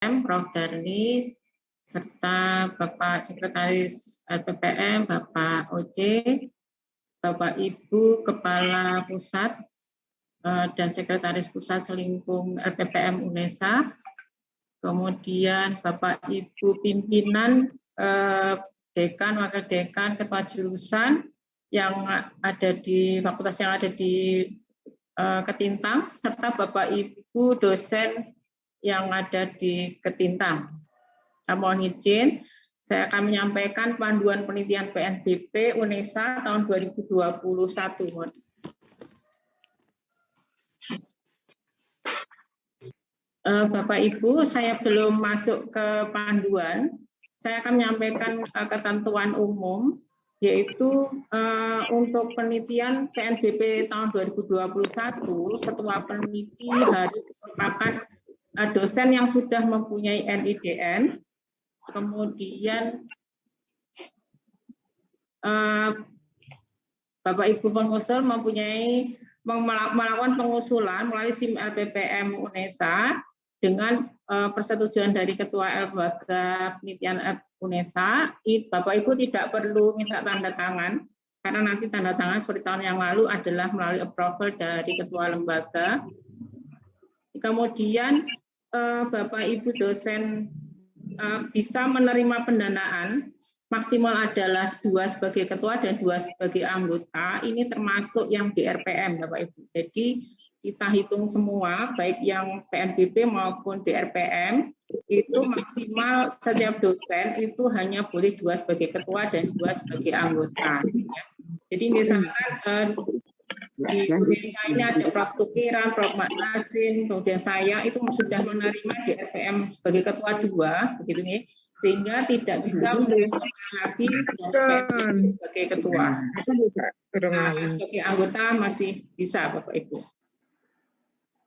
Prof. Darni, serta Bapak Sekretaris LPPM, Bapak Oce, Bapak Ibu Kepala Pusat dan Sekretaris Pusat Selingkung LPPM UNESA, kemudian Bapak Ibu pimpinan dekan, wakil dekan, ketua jurusan yang ada di fakultas yang ada di Ketintang, serta Bapak Ibu dosen yang ada di Ketintang. Mohon izin, saya akan menyampaikan panduan penelitian PNBP UNESA tahun 2021. Bapak Ibu, saya belum masuk ke panduan. Saya akan menyampaikan ketentuan umum, yaitu untuk penelitian PNBP tahun 2021, Ketua Peneliti harus merupakan dosen yang sudah mempunyai NIDN, kemudian Bapak Ibu pengusul mempunyai melakukan pengusulan melalui SIM LPPM UNESA dengan persetujuan dari Ketua Lembaga Penelitian UNESA. Bapak Ibu tidak perlu minta tanda tangan, karena nanti tanda tangan seperti tahun yang lalu adalah melalui approval dari Ketua Lembaga. Kemudian Bapak Ibu dosen bisa menerima pendanaan, maksimal adalah 2 sebagai ketua dan 2 sebagai anggota. Ini termasuk yang di RPM, Bapak Ibu. Jadi kita hitung semua, baik yang PNBP maupun di RPM, itu maksimal setiap dosen itu hanya boleh 2 sebagai ketua dan 2 sebagai anggota. Jadi misalkan di Indonesia ini ada Prof. Tukiran, Prof. Nasim, kemudian saya itu sudah menerima di RPM sebagai ketua 2, begitu nih, sehingga tidak bisa mengusulkan lagi sebagai ketua. Nah, sebagai anggota masih bisa, Bapak Ibu.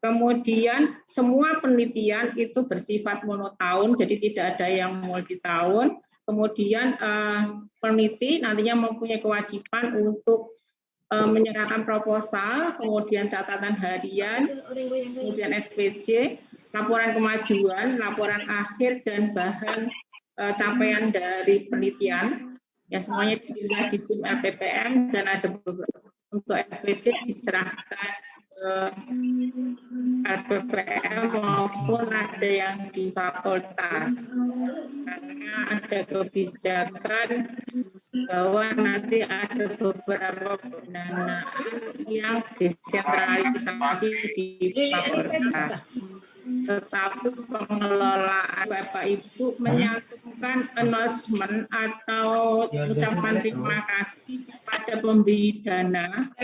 Kemudian semua penelitian itu bersifat monotahun, jadi tidak ada yang multi tahun. Kemudian peneliti nantinya mempunyai kewajiban untuk menyerahkan proposal, kemudian catatan harian, kemudian SPJ, laporan kemajuan, laporan akhir, dan bahan capaian dari penelitian. Ya, semuanya ditinggal di SIM LPPM, dan ada beberapa untuk SPJ diserahkan ke LPPM maupun ada yang di fakultas. Karena ada kebijakan bahwa nanti ada beberapa pendanaan yang desentralisasi di fakultas. Tetapi pengelolaan Bapak Ibu menyantumkan announcement atau ucapan terima kasih kepada pemberi dana.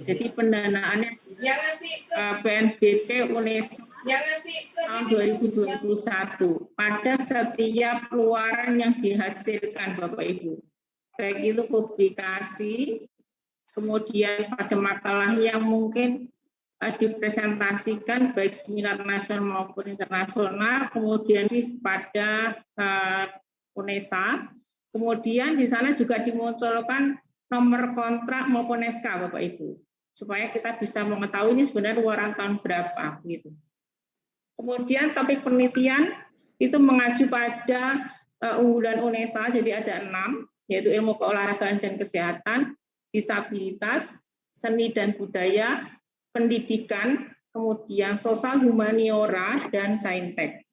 Jadi pendanaannya PNBP UNESA tahun 2021 pada setiap keluaran yang dihasilkan, Bapak Ibu. Baik itu publikasi, kemudian pada makalah yang mungkin dipresentasikan baik seminar nasional maupun internasional, kemudian pada UNESA, kemudian di sana juga dimunculkan nomor kontrak maupun SK, Bapak Ibu, supaya kita bisa mengetahui ini sebenarnya luaran tahun berapa, gitu. Kemudian topik penelitian itu mengacu pada unggulan UNESA, jadi ada 6, yaitu ilmu keolahragaan dan kesehatan, disabilitas, seni dan budaya, pendidikan, kemudian sosial humaniora, dan saintek.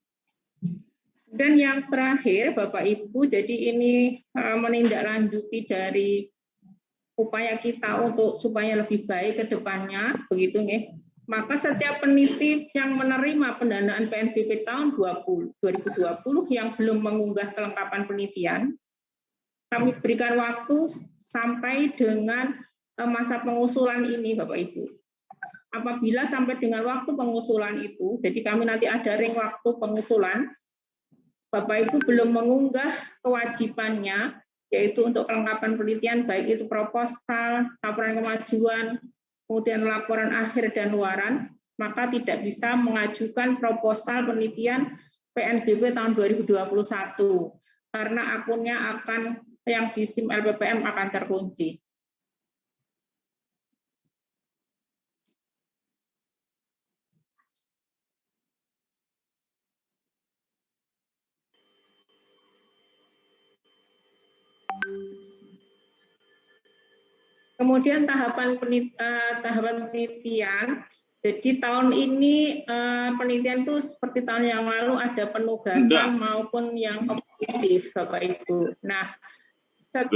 Dan yang terakhir, Bapak Ibu, jadi ini menindaklanjuti dari upaya kita untuk supaya lebih baik ke depannya, begitu nih. Maka setiap peneliti yang menerima pendanaan PNBP tahun 2020 yang belum mengunggah kelengkapan penelitian, kami berikan waktu sampai dengan masa pengusulan ini, Bapak Ibu. Apabila sampai dengan waktu pengusulan itu, jadi kami nanti ada ring waktu pengusulan, Bapak Ibu belum mengunggah kewajibannya, yaitu untuk kelengkapan penelitian, baik itu proposal, laporan kemajuan, kemudian laporan akhir dan luaran, maka tidak bisa mengajukan proposal penelitian PNBP tahun 2021, karena akunnya akan yang di SIM LPPM akan terkunci. Kemudian tahapan penelitian. Jadi tahun ini penelitian itu seperti tahun yang lalu ada penugasan maupun yang kompetitif, Bapak Ibu. Nah, setiap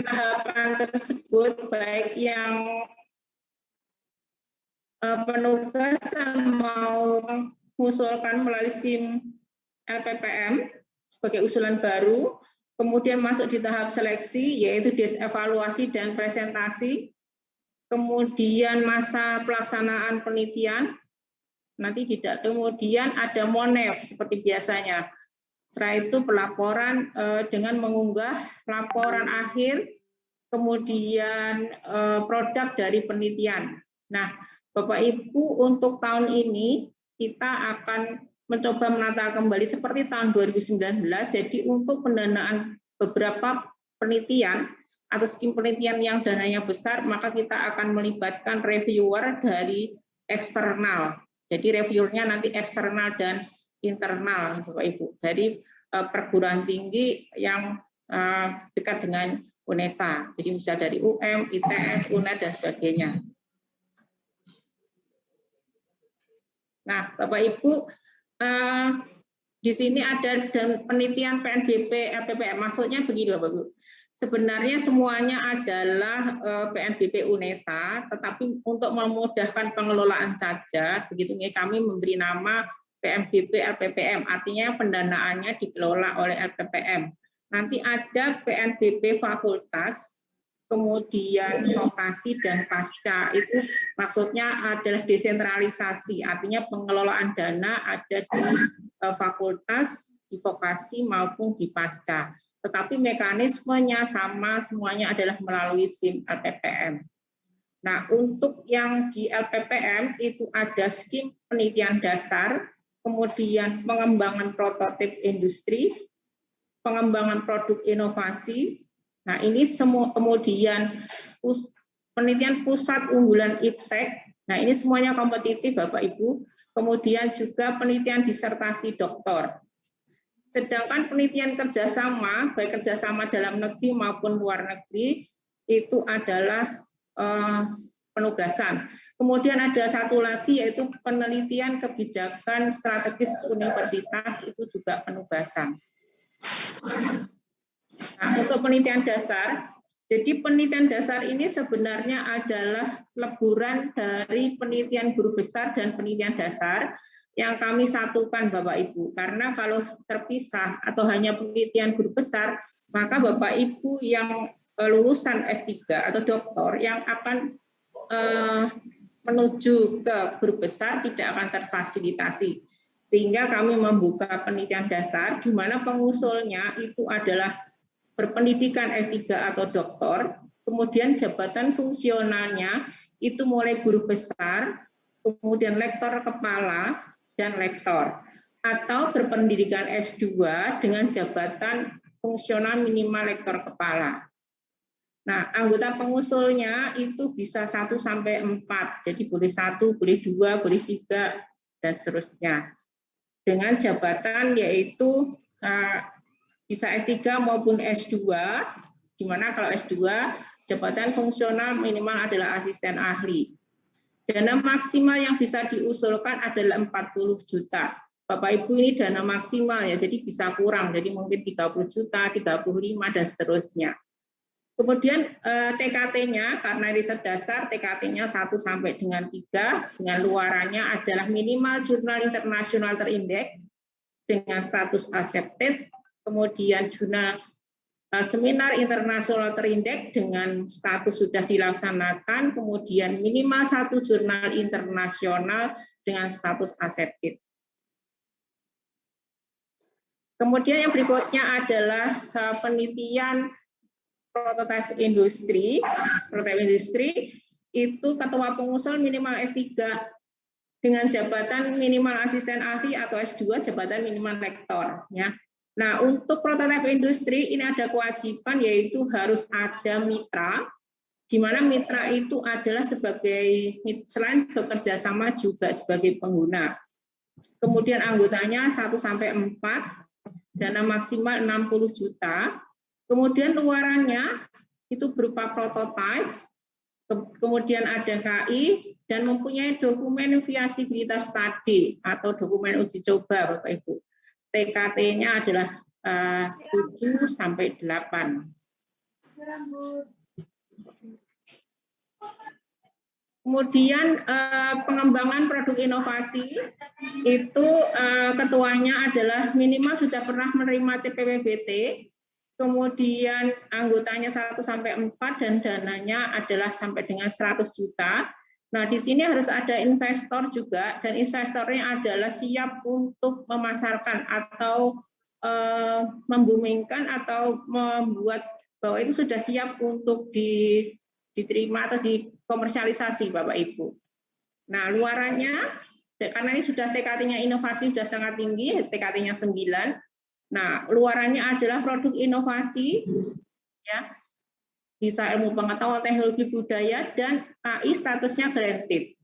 tahapan tersebut, baik yang penugasan mau mengusulkan melalui SIM LPPM sebagai usulan baru, kemudian masuk di tahap seleksi, yaitu evaluasi dan presentasi, kemudian masa pelaksanaan penelitian, nanti tidak, kemudian ada monef seperti biasanya. Setelah itu pelaporan dengan mengunggah laporan akhir, kemudian produk dari penelitian. Nah, Bapak Ibu, untuk tahun ini kita akan mencoba menata kembali seperti tahun 2019. Jadi untuk pendanaan beberapa penelitian atau skim penelitian yang dananya besar, maka kita akan melibatkan reviewer dari eksternal. Jadi reviewernya nanti eksternal dan internal, Bapak Ibu, dari perguruan tinggi yang dekat dengan UNESA. Jadi bisa dari UM, ITS, UNED, dan sebagainya. Nah, Bapak Ibu, di sini ada penelitian PNBP, LPPM. Maksudnya begini, Bapak Ibu. Sebenarnya semuanya adalah PNBP UNESA, tetapi untuk memudahkan pengelolaan saja, begitu kami memberi nama PNBP LPPM, artinya pendanaannya dikelola oleh LPPM. Nanti ada PNBP fakultas, kemudian vokasi dan pasca, itu maksudnya adalah desentralisasi, artinya pengelolaan dana ada di fakultas, di vokasi maupun di pasca. Tetapi mekanismenya sama, semuanya adalah melalui SIM LPPM. Nah, untuk yang di LPPM itu ada skim penelitian dasar, kemudian pengembangan prototip industri, pengembangan produk inovasi. Nah, ini semua, kemudian penelitian pusat unggulan IPTEK. Nah, ini semuanya kompetitif, Bapak Ibu. Kemudian juga penelitian disertasi doktor. Sedangkan penelitian kerjasama, baik kerjasama dalam negeri maupun luar negeri, itu adalah penugasan. Kemudian ada satu lagi yaitu penelitian kebijakan strategis universitas, itu juga penugasan. Nah, untuk penelitian dasar, jadi penelitian dasar ini sebenarnya adalah leburan dari penelitian guru besar dan penelitian dasar yang kami satukan, Bapak Ibu. Karena kalau terpisah atau hanya penelitian guru besar, maka Bapak Ibu yang lulusan S3 atau doktor yang akan menuju ke guru besar tidak akan terfasilitasi. Sehingga kami membuka penelitian dasar, di mana pengusulnya itu adalah berpendidikan S3 atau doktor, kemudian jabatan fungsionalnya itu mulai guru besar, kemudian lektor kepala, dan lektor, atau berpendidikan S2 dengan jabatan fungsional minimal lektor kepala. Nah, anggota pengusulnya itu bisa 1 sampai 4, jadi boleh 1, boleh 2, boleh 3, dan seterusnya. Dengan jabatan yaitu bisa S3 maupun S2, di mana kalau S2 jabatan fungsional minimal adalah asisten ahli. Dana maksimal yang bisa diusulkan adalah 40 juta. Bapak Ibu, ini dana maksimal ya, jadi bisa kurang, jadi mungkin 30 juta, 35 dan seterusnya. Kemudian TKT-nya, karena riset dasar, TKT-nya 1 sampai dengan 3, dengan luarannya adalah minimal jurnal internasional terindeks dengan status accepted, kemudian jurnal seminar internasional terindeks dengan status sudah dilaksanakan, kemudian minimal 1 jurnal internasional dengan status accepted. Kemudian yang berikutnya adalah penelitian prototipe industri. Prototipe industri itu ketua pengusul minimal S3 dengan jabatan minimal asisten ahli atau S2 jabatan minimal lektor. Ya. Nah, untuk prototipe industri ini ada kewajiban yaitu harus ada mitra, di mana mitra itu adalah sebagai, selain bekerja sama juga sebagai pengguna. Kemudian anggotanya 1 sampai 4, dana maksimal 60 juta, Kemudian luarannya itu berupa prototipe, kemudian ada KI, dan mempunyai dokumen viabilitas study atau dokumen uji coba, Bapak Ibu. TKT-nya adalah 7 sampai 8. Kemudian pengembangan produk inovasi itu ketuanya adalah minimal sudah pernah menerima CPWBT, kemudian anggotanya 1 sampai 4 dan dananya adalah sampai dengan 100 juta. Nah, di sini harus ada investor juga, dan investornya adalah siap untuk memasarkan atau membumingkan atau membuat bahwa itu sudah siap untuk diterima atau dikomersialisasi, Bapak Ibu. Nah, luarannya, karena ini sudah TKT-nya inovasi sudah sangat tinggi, TKT-nya 9. Nah, luarannya adalah produk inovasi, ya, bisa ilmu pengetahuan teknologi budaya, dan KI statusnya granted.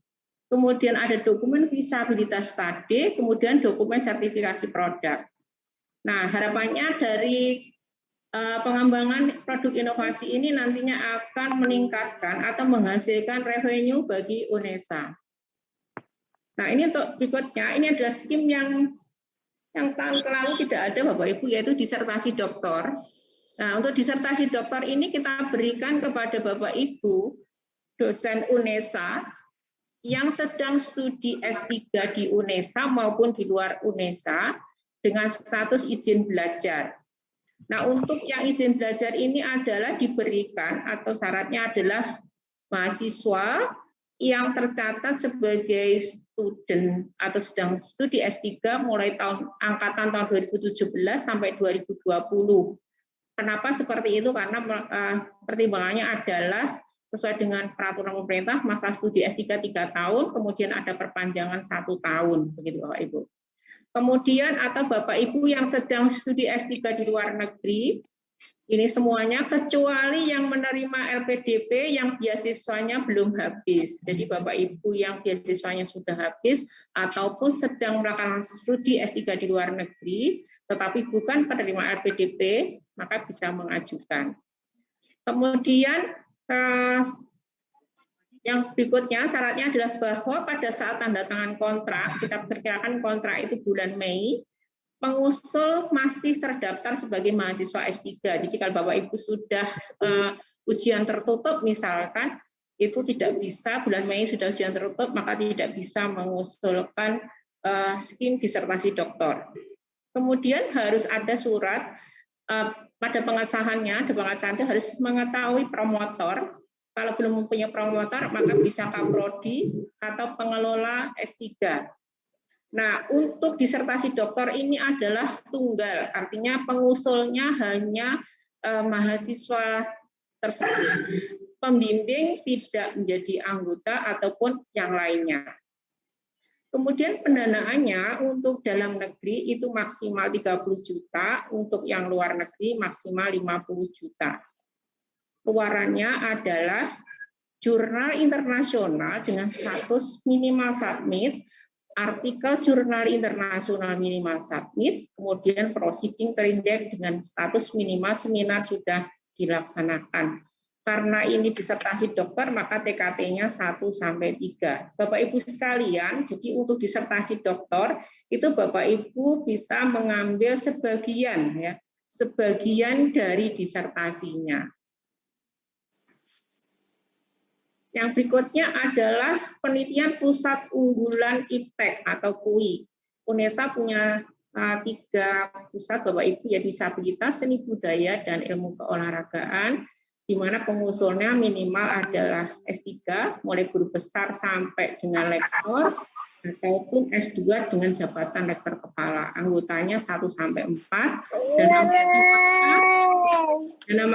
Kemudian ada dokumen viabilitas study, kemudian dokumen sertifikasi produk. Nah, harapannya dari pengembangan produk inovasi ini nantinya akan meningkatkan atau menghasilkan revenue bagi UNESA. Nah, ini untuk berikutnya, ini adalah skim yang tahun lalu tidak ada, Bapak Ibu, yaitu disertasi doktor. Nah, untuk disertasi doktor ini kita berikan kepada Bapak Ibu dosen UNESA yang sedang studi S3 di UNESA maupun di luar UNESA dengan status izin belajar. Nah, untuk yang izin belajar ini adalah diberikan atau syaratnya adalah mahasiswa yang tercatat sebagai student atau sedang studi S3 mulai angkatan tahun 2017 sampai 2020. Kenapa seperti itu? Karena pertimbangannya adalah sesuai dengan peraturan pemerintah, masa studi S3 3 tahun, kemudian ada perpanjangan 1 tahun, begitu Bapak Ibu. Kemudian atau Bapak Ibu yang sedang studi S3 di luar negeri, ini semuanya kecuali yang menerima LPDP yang beasiswanya belum habis. Jadi Bapak Ibu yang beasiswanya sudah habis ataupun sedang melakukan studi S3 di luar negeri, tetapi bukan penerima LPDP, maka bisa mengajukan. Kemudian yang berikutnya syaratnya adalah bahwa pada saat tanda tangan kontrak, kita perkirakan kontrak itu bulan Mei, pengusul masih terdaftar sebagai mahasiswa S3. Jadi kalau Bapak Ibu sudah ujian tertutup misalkan, itu tidak bisa, bulan Mei sudah ujian tertutup, maka tidak bisa mengusulkan skim disertasi doktor. Kemudian harus ada surat pada pengesahannya, harus mengetahui promotor. Kalau belum mempunyai promotor, maka bisa kaprodi atau pengelola S3. Nah, untuk disertasi doktor ini adalah tunggal, artinya pengusulnya hanya mahasiswa tersebut. Pembimbing tidak menjadi anggota ataupun yang lainnya. Kemudian pendanaannya untuk dalam negeri itu maksimal 30 juta, untuk yang luar negeri maksimal 50 juta. Luarannya adalah jurnal internasional dengan status minimal submit, artikel jurnal internasional minimal submit, kemudian proceeding terindeks dengan status minimal seminar sudah dilaksanakan. Karena ini disertasi dokter, maka TKT-nya 1 sampai 3. Bapak Ibu sekalian, jadi untuk disertasi dokter itu Bapak Ibu bisa mengambil sebagian ya, sebagian dari disertasinya. Yang berikutnya adalah penelitian pusat unggulan IPTEK atau PUI. UNESA punya 3 pusat Bapak Ibu, ya, disabilitas, seni budaya, dan ilmu keolahragaan, di mana pengusulnya minimal adalah S3, mulai guru besar sampai dengan lektor, ataupun S2 dengan jabatan rektor kepala. Anggotanya 1 sampai 4, dan dana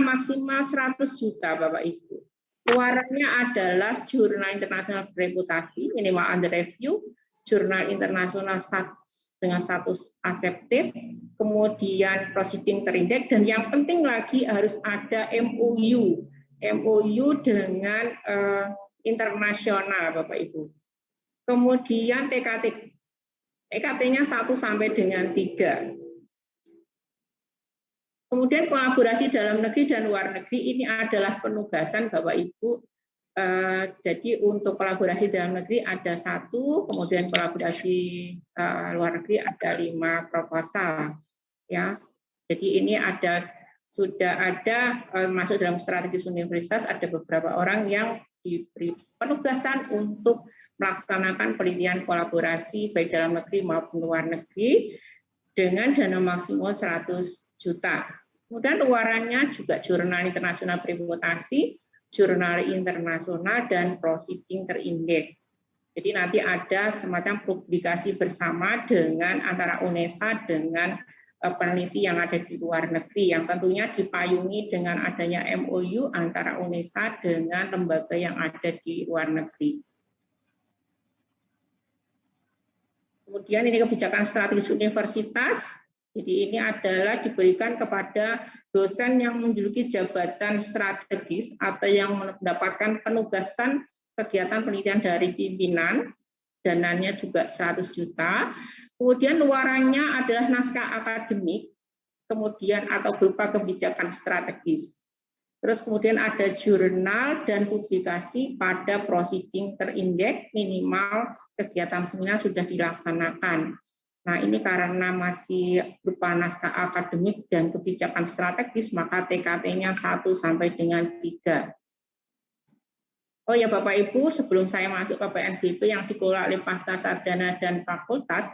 maksimal 100 juta Bapak Ibu. Luarannya adalah jurnal internasional bereputasi, minimal under review, jurnal internasional dengan status accepted, kemudian proceeding terindeks, dan yang penting lagi harus ada MOU dengan internasional Bapak Ibu. Kemudian TKT-nya 1 sampai dengan 3. Kemudian kolaborasi dalam negeri dan luar negeri ini adalah penugasan Bapak Ibu. Jadi untuk kolaborasi dalam negeri ada 1, kemudian kolaborasi luar negeri ada 5 proposal. Ya, jadi ini sudah ada masuk dalam strategis universitas, ada beberapa orang yang diberi penugasan untuk melaksanakan penelitian kolaborasi baik dalam negeri maupun luar negeri dengan dana maksimal 100 juta. Kemudian luarannya juga jurnal internasional reputasi, jurnal internasional, dan proceeding terindeks. Jadi nanti ada semacam publikasi bersama dengan antara UNESA dengan peneliti yang ada di luar negeri, yang tentunya dipayungi dengan adanya MOU antara UNESA dengan lembaga yang ada di luar negeri. Kemudian ini kebijakan strategis universitas. Jadi ini adalah diberikan kepada dosen yang menduduki jabatan strategis atau yang mendapatkan penugasan kegiatan penelitian dari pimpinan, dananya juga 100 juta. Kemudian luarannya adalah naskah akademik, kemudian atau berupa kebijakan strategis. Terus kemudian ada jurnal dan publikasi pada proceeding terindeks, minimal kegiatan seminar sudah dilaksanakan. Nah, ini karena masih berupa naskah akademik dan kebijakan strategis, maka TKT-nya 1 sampai dengan 3. Oh ya Bapak Ibu, sebelum saya masuk ke PNBP yang dikelola oleh Pasca Sarjana dan Fakultas,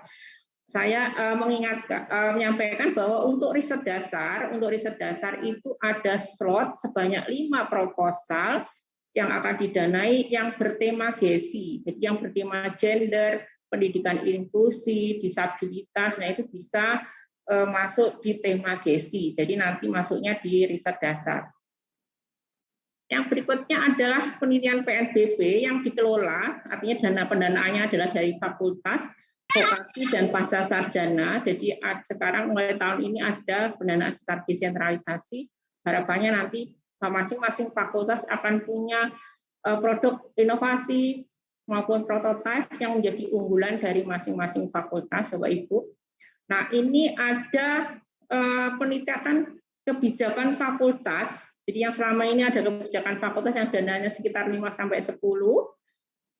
saya menyampaikan bahwa untuk riset dasar itu ada slot sebanyak 5 proposal yang akan didanai yang bertema GESI. Jadi yang bertema gender, pendidikan inklusi, disabilitas, nah itu bisa masuk di tema GESI. Jadi nanti masuknya di riset dasar. Yang berikutnya adalah penelitian PNBP yang dikelola, artinya dana pendanaannya adalah dari fakultas, vokasi, dan pasca sarjana. Jadi sekarang mulai tahun ini ada pendanaan secara desentralisasi. Harapannya nanti masing-masing fakultas akan punya produk inovasi maupun prototipe yang menjadi unggulan dari masing-masing fakultas, Bapak Ibu. Nah, ini ada peningkatan kebijakan fakultas. Jadi yang selama ini ada kebijakan fakultas yang dananya sekitar 5-10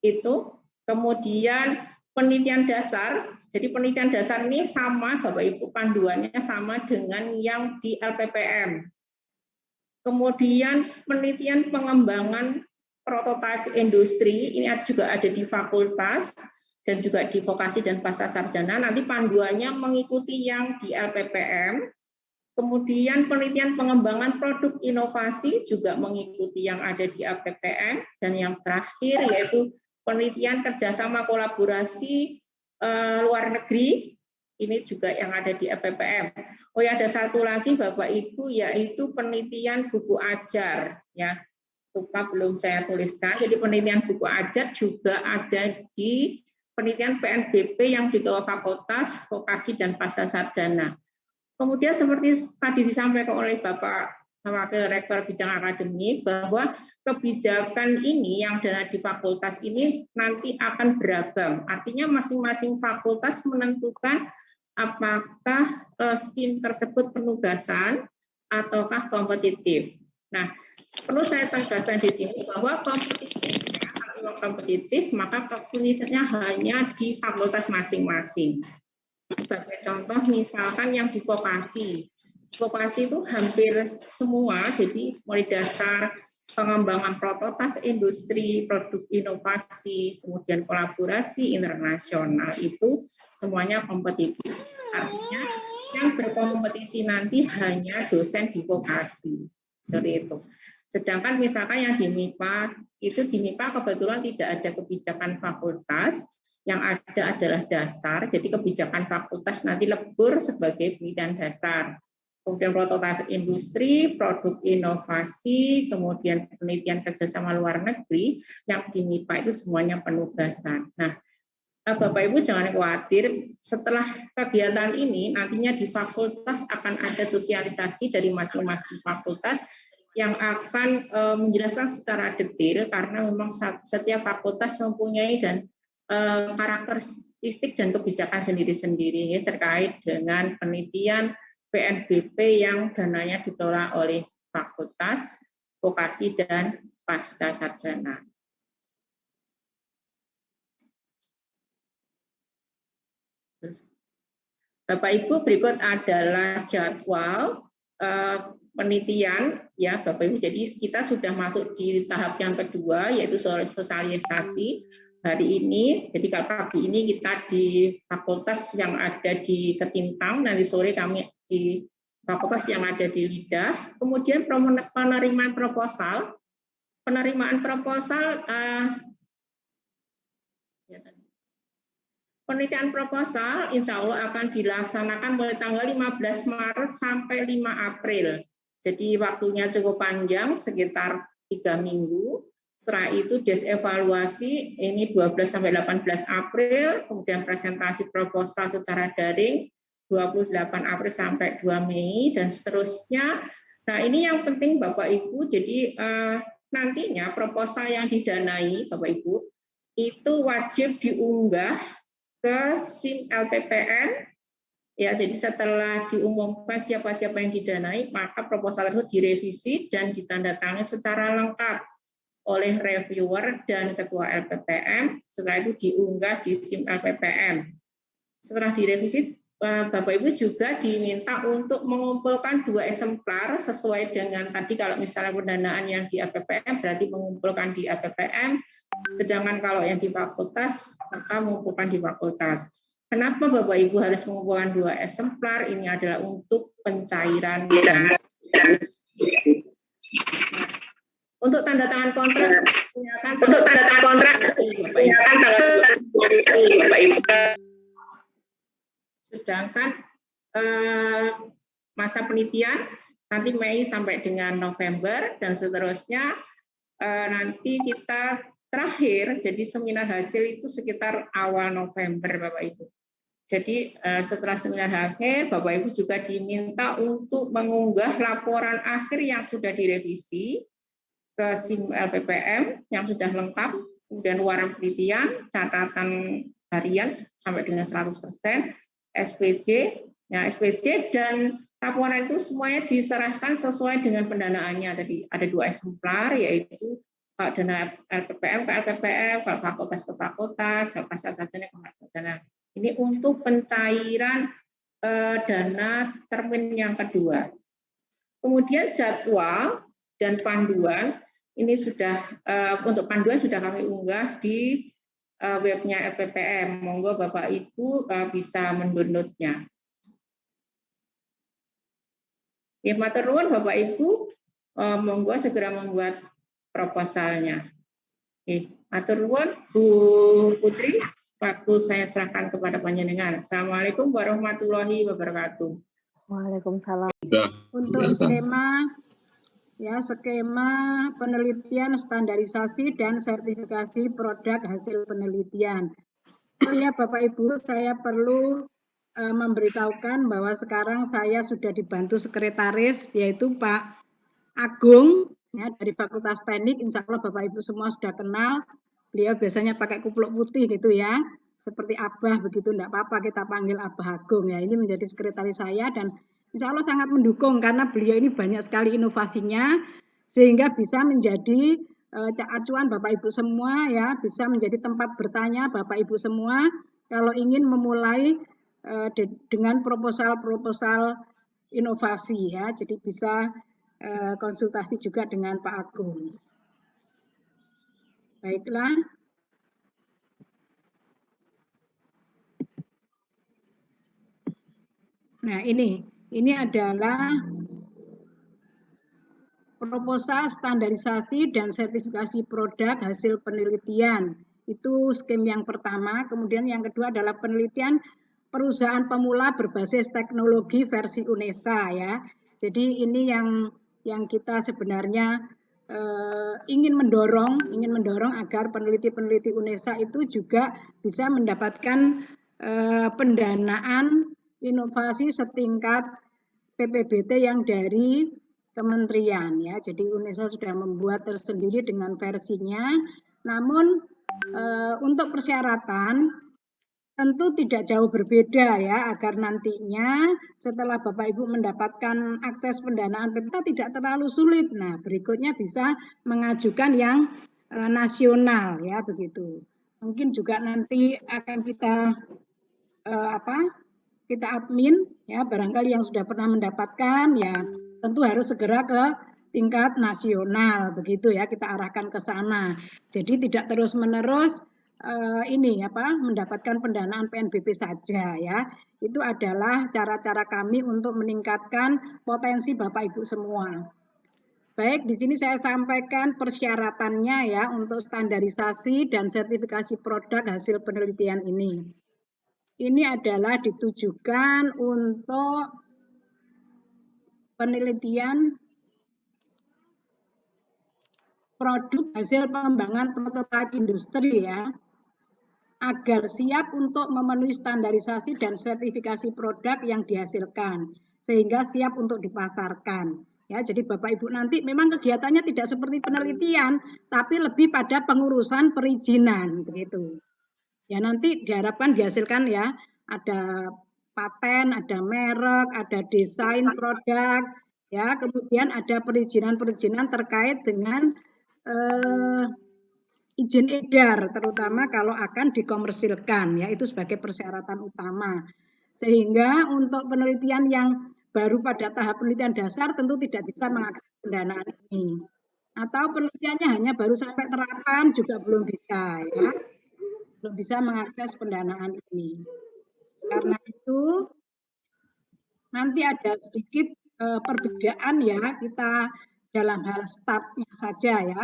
itu. Kemudian penelitian dasar. Jadi penelitian dasar ini sama Bapak Ibu, panduannya sama dengan yang di LPPM. Kemudian penelitian pengembangan prototipe industri ini juga ada di fakultas dan juga di vokasi dan pasca sarjana. Nanti panduannya mengikuti yang di LPPM. Kemudian penelitian pengembangan produk inovasi juga mengikuti yang ada di LPPM. Dan yang terakhir yaitu penelitian kerjasama kolaborasi luar negeri, ini juga yang ada di LPPM. Oh ya, ada satu lagi Bapak Ibu, yaitu penelitian buku ajar. Ya, lupa belum saya tuliskan. Jadi penelitian buku ajar juga ada di penelitian PNBP yang dikelola fakultas, vokasi, dan pasca sarjana. Kemudian seperti tadi disampaikan oleh Bapak Wakil Rektor Bidang Akademik, bahwa kebijakan ini yang dana di fakultas ini nanti akan beragam. Artinya masing-masing fakultas menentukan apakah skim tersebut penugasan ataukah kompetitif. Nah, perlu saya tegaskan di sini bahwa kompetitif maka kesulitannya hanya di fakultas masing-masing. Sebagai contoh, misalkan yang di vokasi itu hampir semua, jadi mulai dasar pengembangan prototipe industri, produk inovasi, kemudian kolaborasi internasional itu semuanya kompetitif. Artinya yang berkompetisi nanti hanya dosen di vokasi, seperti itu. Sedangkan misalkan yang di MIPA, itu di MIPA kebetulan tidak ada kebijakan fakultas, yang ada adalah dasar, jadi kebijakan fakultas nanti lebur sebagai penelitian dasar. Kemudian prototipe industri, produk inovasi, kemudian penelitian kerjasama luar negeri, yang di MIPA itu semuanya penugasan. Nah, Bapak Ibu jangan khawatir, setelah kegiatan ini nantinya di fakultas akan ada sosialisasi dari masing-masing fakultas yang akan menjelaskan secara detail, karena memang setiap fakultas mempunyai dan karakteristik dan kebijakan sendiri-sendiri terkait dengan penelitian PNBP yang dananya dikelola oleh fakultas, vokasi, dan pasca sarjana. Bapak Ibu, berikut adalah jadwal penelitian ya Bapak Ibu. Jadi kita sudah masuk di tahap yang kedua, yaitu sosialisasi hari ini. Jadi kalau pagi ini kita di fakultas yang ada di Ketintang, nanti sore kami di fakultas yang ada di Lidah. Kemudian penerimaan proposal. Penerimaan proposal penelitian proposal insya Allah akan dilaksanakan mulai tanggal 15 Maret sampai 5 April. Jadi waktunya cukup panjang, sekitar 3 minggu. Setelah itu evaluasi ini 12 sampai 18 April, kemudian presentasi proposal secara daring 28 April sampai 2 Mei, dan seterusnya. Nah ini yang penting Bapak Ibu, jadi nantinya proposal yang didanai Bapak Ibu, itu wajib diunggah ke SIM LPPM ya. Jadi setelah diumumkan siapa-siapa yang didanai, maka proposal itu direvisi dan ditandatangani secara lengkap oleh reviewer dan ketua LPPM. Setelah itu diunggah di SIM LPPM. Setelah direvisi, Bapak Ibu juga diminta untuk mengumpulkan 2 eksemplar sesuai dengan tadi, kalau misalnya pendanaan yang di LPPM berarti mengumpulkan di LPPM. Sedangkan kalau yang di fakultas, maka mengumpulkan di fakultas. Kenapa Bapak Ibu harus mengumpulkan 2 eksemplar? Ini adalah untuk pencairan dana. Untuk tanda tangan kontrak, Bapak Ibu. Sedangkan masa penelitian nanti Mei sampai dengan November, dan seterusnya nanti kita terakhir, jadi seminar hasil itu sekitar awal November Bapak Ibu. Jadi setelah seminar akhir, Bapak Ibu juga diminta untuk mengunggah laporan akhir yang sudah direvisi ke SIM LPPM yang sudah lengkap, kemudian warang penelitian, catatan harian sampai dengan 100%, SPJ, ya SPJ dan laporan itu semuanya diserahkan sesuai dengan pendanaannya. Tadi ada 2 eksemplar, yaitu kalau dana LPPM ke LPPM, kalau fakultas ke fakultas, kalau pasca sarjana ke pasca sarjana. Ini untuk pencairan dana termin yang kedua. Kemudian jadwal dan panduan ini sudah untuk panduan sudah kami unggah di webnya LPPM. Monggo Bapak Ibu bisa mendownloadnya. Ya, matur nuwun Bapak Ibu, monggo segera membuat proposalnya. Matur nuwun Bu Putri, waktu saya serahkan kepada panjenengan. Assalamualaikum warahmatullahi wabarakatuh. Waalaikumsalam. Untuk skema penelitian, standarisasi dan sertifikasi produk hasil penelitian. Oh ya Bapak Ibu, saya perlu memberitahukan bahwa sekarang saya sudah dibantu sekretaris, yaitu Pak Agung ya, dari Fakultas Teknik. Insya Allah Bapak Ibu semua sudah kenal. Beliau biasanya pakai kupluk putih gitu ya, seperti Abah begitu, enggak apa-apa kita panggil Abah Agung ya. Ini menjadi sekretaris saya dan insya Allah sangat mendukung karena beliau ini banyak sekali inovasinya sehingga bisa menjadi acuan Bapak Ibu semua ya, bisa menjadi tempat bertanya Bapak Ibu semua kalau ingin memulai dengan proposal-proposal inovasi ya. Jadi bisa konsultasi juga dengan Pak Agung. Baiklah. Nah, ini adalah proposal standarisasi dan sertifikasi produk hasil penelitian. Itu skema yang pertama. Kemudian yang kedua adalah penelitian perusahaan pemula berbasis teknologi versi UNESA ya. Jadi ini yang kita sebenarnya ingin mendorong agar peneliti-peneliti UNESA itu juga bisa mendapatkan pendanaan inovasi setingkat PPBT yang dari kementerian ya. Jadi UNESA sudah membuat tersendiri dengan versinya. Namun untuk persyaratan tentu tidak jauh berbeda ya, agar nantinya setelah Bapak Ibu mendapatkan akses pendanaan PPK tidak terlalu sulit. Nah, berikutnya bisa mengajukan yang nasional ya, begitu. Mungkin juga nanti akan kita kita admin ya, barangkali yang sudah pernah mendapatkan ya tentu harus segera ke tingkat nasional, begitu ya, kita arahkan ke sana. Jadi tidak terus-menerus mendapatkan pendanaan PNBP saja ya. Itu adalah cara-cara kami untuk meningkatkan potensi Bapak Ibu semua. Baik, di sini saya sampaikan persyaratannya ya untuk standarisasi dan sertifikasi produk hasil penelitian ini. Ini adalah ditujukan untuk penelitian produk hasil pengembangan prototipe industri ya, agar siap untuk memenuhi standarisasi dan sertifikasi produk yang dihasilkan, sehingga siap untuk dipasarkan. Ya, jadi Bapak Ibu nanti memang kegiatannya tidak seperti penelitian, tapi lebih pada pengurusan perizinan begitu. Ya, nanti diharapkan dihasilkan ya, ada paten, ada merek, ada desain produk, ya, kemudian ada perizinan-perizinan terkait dengan izin edar, terutama kalau akan dikomersilkan, ya, itu sebagai persyaratan utama. Sehingga untuk penelitian yang baru pada tahap penelitian dasar tentu tidak bisa mengakses pendanaan ini. Atau penelitiannya hanya baru sampai terapan juga belum bisa, ya. Belum bisa mengakses pendanaan ini. Karena itu nanti ada sedikit perbedaan ya kita dalam hal stafnya saja ya.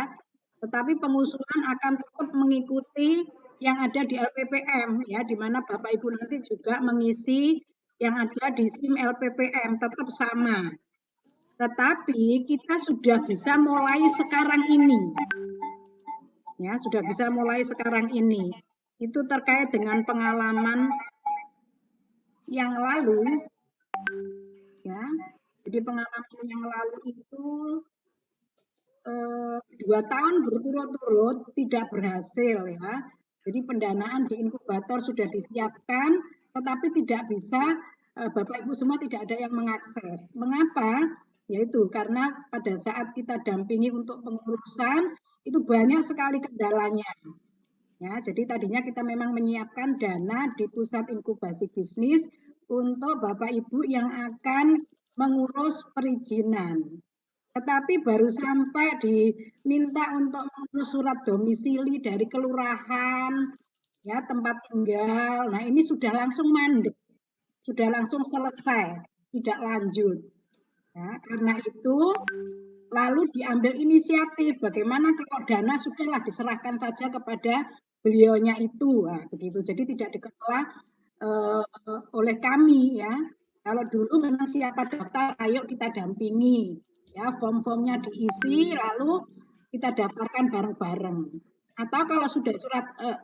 Tetapi pengusulan akan tetap mengikuti yang ada di LPPM ya, di mana Bapak Ibu nanti juga mengisi yang ada di SIM LPPM tetap sama. Tetapi kita sudah bisa mulai sekarang ini. Ya, sudah bisa mulai sekarang ini. Itu terkait dengan pengalaman yang lalu ya. Jadi pengalaman yang lalu itu 2 tahun berturut-turut tidak berhasil ya. Jadi pendanaan di inkubator sudah disiapkan, tetapi tidak bisa, Bapak Ibu semua tidak ada yang mengakses. Mengapa? Yaitu karena pada saat kita dampingi untuk pengurusan itu banyak sekali kendalanya. Ya, jadi tadinya kita memang menyiapkan dana di pusat inkubasi bisnis untuk Bapak Ibu yang akan mengurus perizinan. Tetapi baru sampai diminta untuk mengurus surat domisili dari kelurahan, ya, tempat tinggal. Nah, ini sudah langsung mandek, sudah langsung selesai, tidak lanjut. Ya, karena itu lalu diambil inisiatif bagaimana kalau dana sudahlah diserahkan saja kepada beliaunya itu, nah, begitu. Jadi tidak dikelola oleh kami ya. Kalau dulu memang siapa daftar, ayo kita dampingi, ya, form-formnya diisi, lalu kita daftarkan bareng-bareng. Atau kalau sudah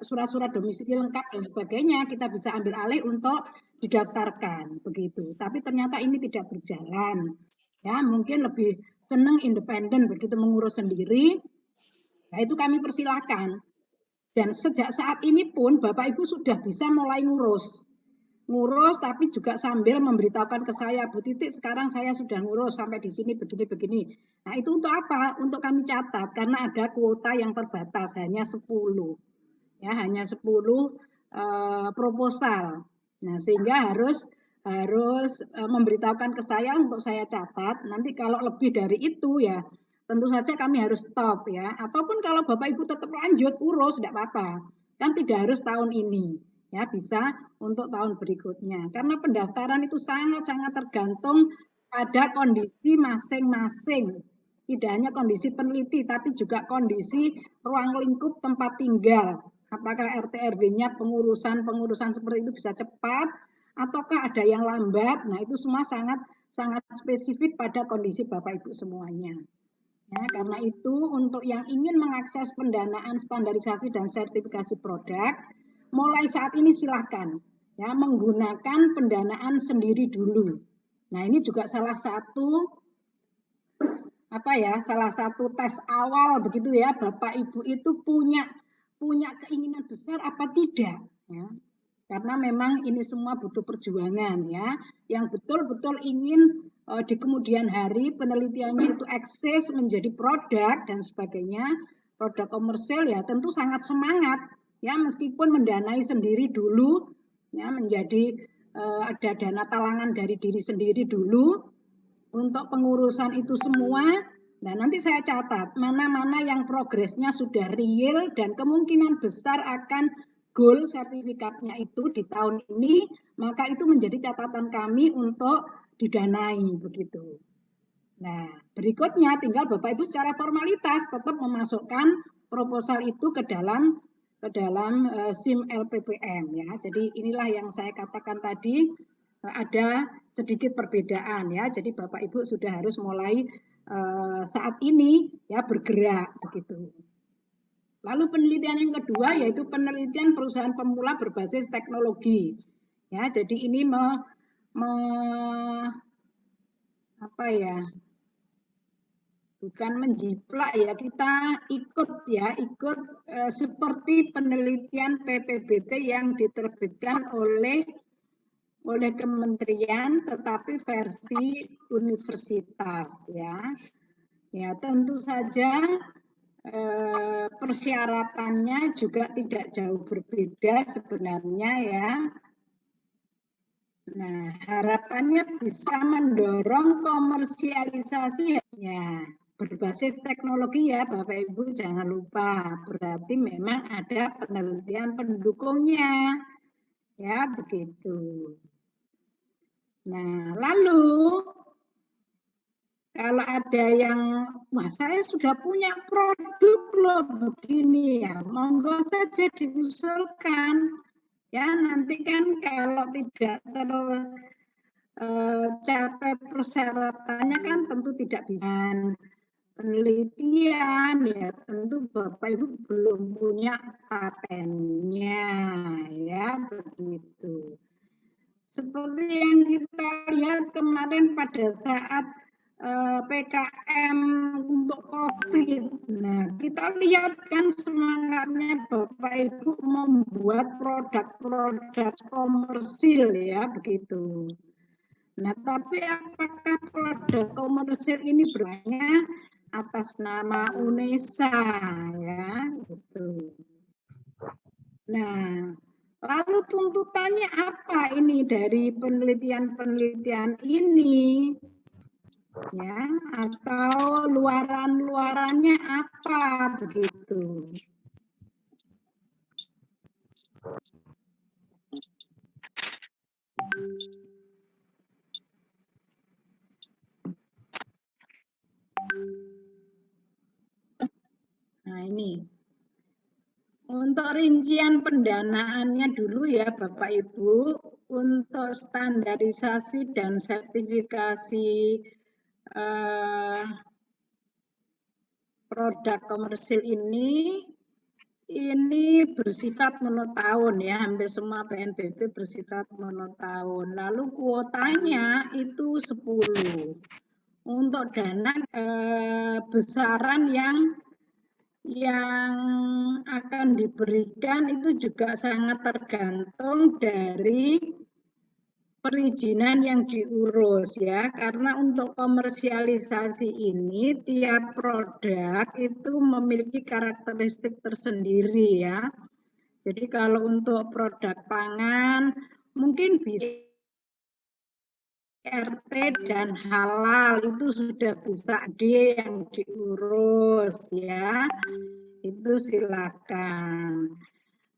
surat-surat domisili lengkap dan sebagainya, kita bisa ambil alih untuk didaftarkan, begitu. Tapi ternyata ini tidak berjalan, ya, mungkin lebih senang independen begitu mengurus sendiri. Nah, itu kami persilakan. Dan sejak saat ini pun Bapak Ibu sudah bisa mulai ngurus tapi juga sambil memberitahukan ke saya, Bu Titik sekarang saya sudah ngurus sampai di sini begini-begini. Nah, itu untuk apa? Untuk kami catat karena ada kuota yang terbatas hanya 10. Ya, hanya 10 proposal. Nah, sehingga harus memberitahukan ke saya untuk saya catat. Nanti kalau lebih dari itu ya tentu saja kami harus stop ya. Ataupun kalau Bapak Ibu tetap lanjut urus tidak apa-apa. Kan tidak harus tahun ini. Ya, bisa untuk tahun berikutnya. Karena pendaftaran itu sangat-sangat tergantung pada kondisi masing-masing. Tidak hanya kondisi peneliti, tapi juga kondisi ruang lingkup tempat tinggal. Apakah RT/RW-nya pengurusan seperti itu bisa cepat, ataukah ada yang lambat? Nah, itu semua sangat spesifik pada kondisi Bapak Ibu semuanya. Ya, karena itu untuk yang ingin mengakses pendanaan standarisasi dan sertifikasi produk, mulai saat ini silakan ya menggunakan pendanaan sendiri dulu. Nah, ini juga salah satu tes awal begitu ya, Bapak Ibu itu punya keinginan besar apa tidak ya. Karena memang ini semua butuh perjuangan ya, yang betul-betul ingin di kemudian hari penelitiannya itu eksis menjadi produk dan sebagainya, produk komersil ya tentu sangat semangat ya, meskipun mendanai sendiri dulu ya, menjadi ada dana talangan dari diri sendiri dulu untuk pengurusan itu semua. Nah, nanti saya catat mana-mana yang progresnya sudah real dan kemungkinan besar akan goal sertifikatnya itu di tahun ini, maka itu menjadi catatan kami untuk didanai begitu. Nah, berikutnya tinggal Bapak Ibu secara formalitas tetap memasukkan proposal itu ke dalam SIM LPPM ya. Jadi inilah yang saya katakan tadi, ada sedikit perbedaan ya. Jadi Bapak Ibu sudah harus mulai saat ini ya bergerak begitu. Lalu penelitian yang kedua yaitu penelitian perusahaan pemula berbasis teknologi. Ya, jadi ini bukan menjiplak ya, kita ikut seperti penelitian PPBT yang diterbitkan oleh kementerian tetapi versi universitas ya. Ya, tentu saja persyaratannya juga tidak jauh berbeda sebenarnya ya. Nah, harapannya bisa mendorong komersialisasi ya, berbasis teknologi ya Bapak Ibu, jangan lupa. Berarti memang ada penelitian pendukungnya. Ya, begitu. Nah, lalu kalau ada yang, wah saya sudah punya produk loh begini ya, monggo saja diusulkan. Ya nanti kan kalau tidak tercapai persyaratannya kan tentu tidak bisa penelitian ya, tentu Bapak Ibu belum punya patennya ya begitu. Seperti yang kita lihat kemarin pada saat PKM untuk COVID. Nah, kita lihat kan semangatnya Bapak Ibu membuat produk-produk komersil ya, begitu. Nah, tapi apakah produk komersil ini bermakna atas nama UNESA ya, gitu. Nah, lalu tuntutannya apa ini dari penelitian-penelitian ini? Ya, atau luaran-luarannya apa begitu. Nah, ini. Untuk rincian pendanaannya dulu ya Bapak Ibu, untuk standarisasi dan sertifikasi produk komersil ini bersifat monotahun ya, hampir semua PNBP bersifat monotahun. Lalu kuotanya itu 10. Untuk dana besaran yang akan diberikan itu juga sangat tergantung dari perizinan yang diurus ya, karena untuk komersialisasi ini tiap produk itu memiliki karakteristik tersendiri ya. Jadi kalau untuk produk pangan mungkin bisa RT dan halal itu sudah bisa yang diurus ya, itu silakan.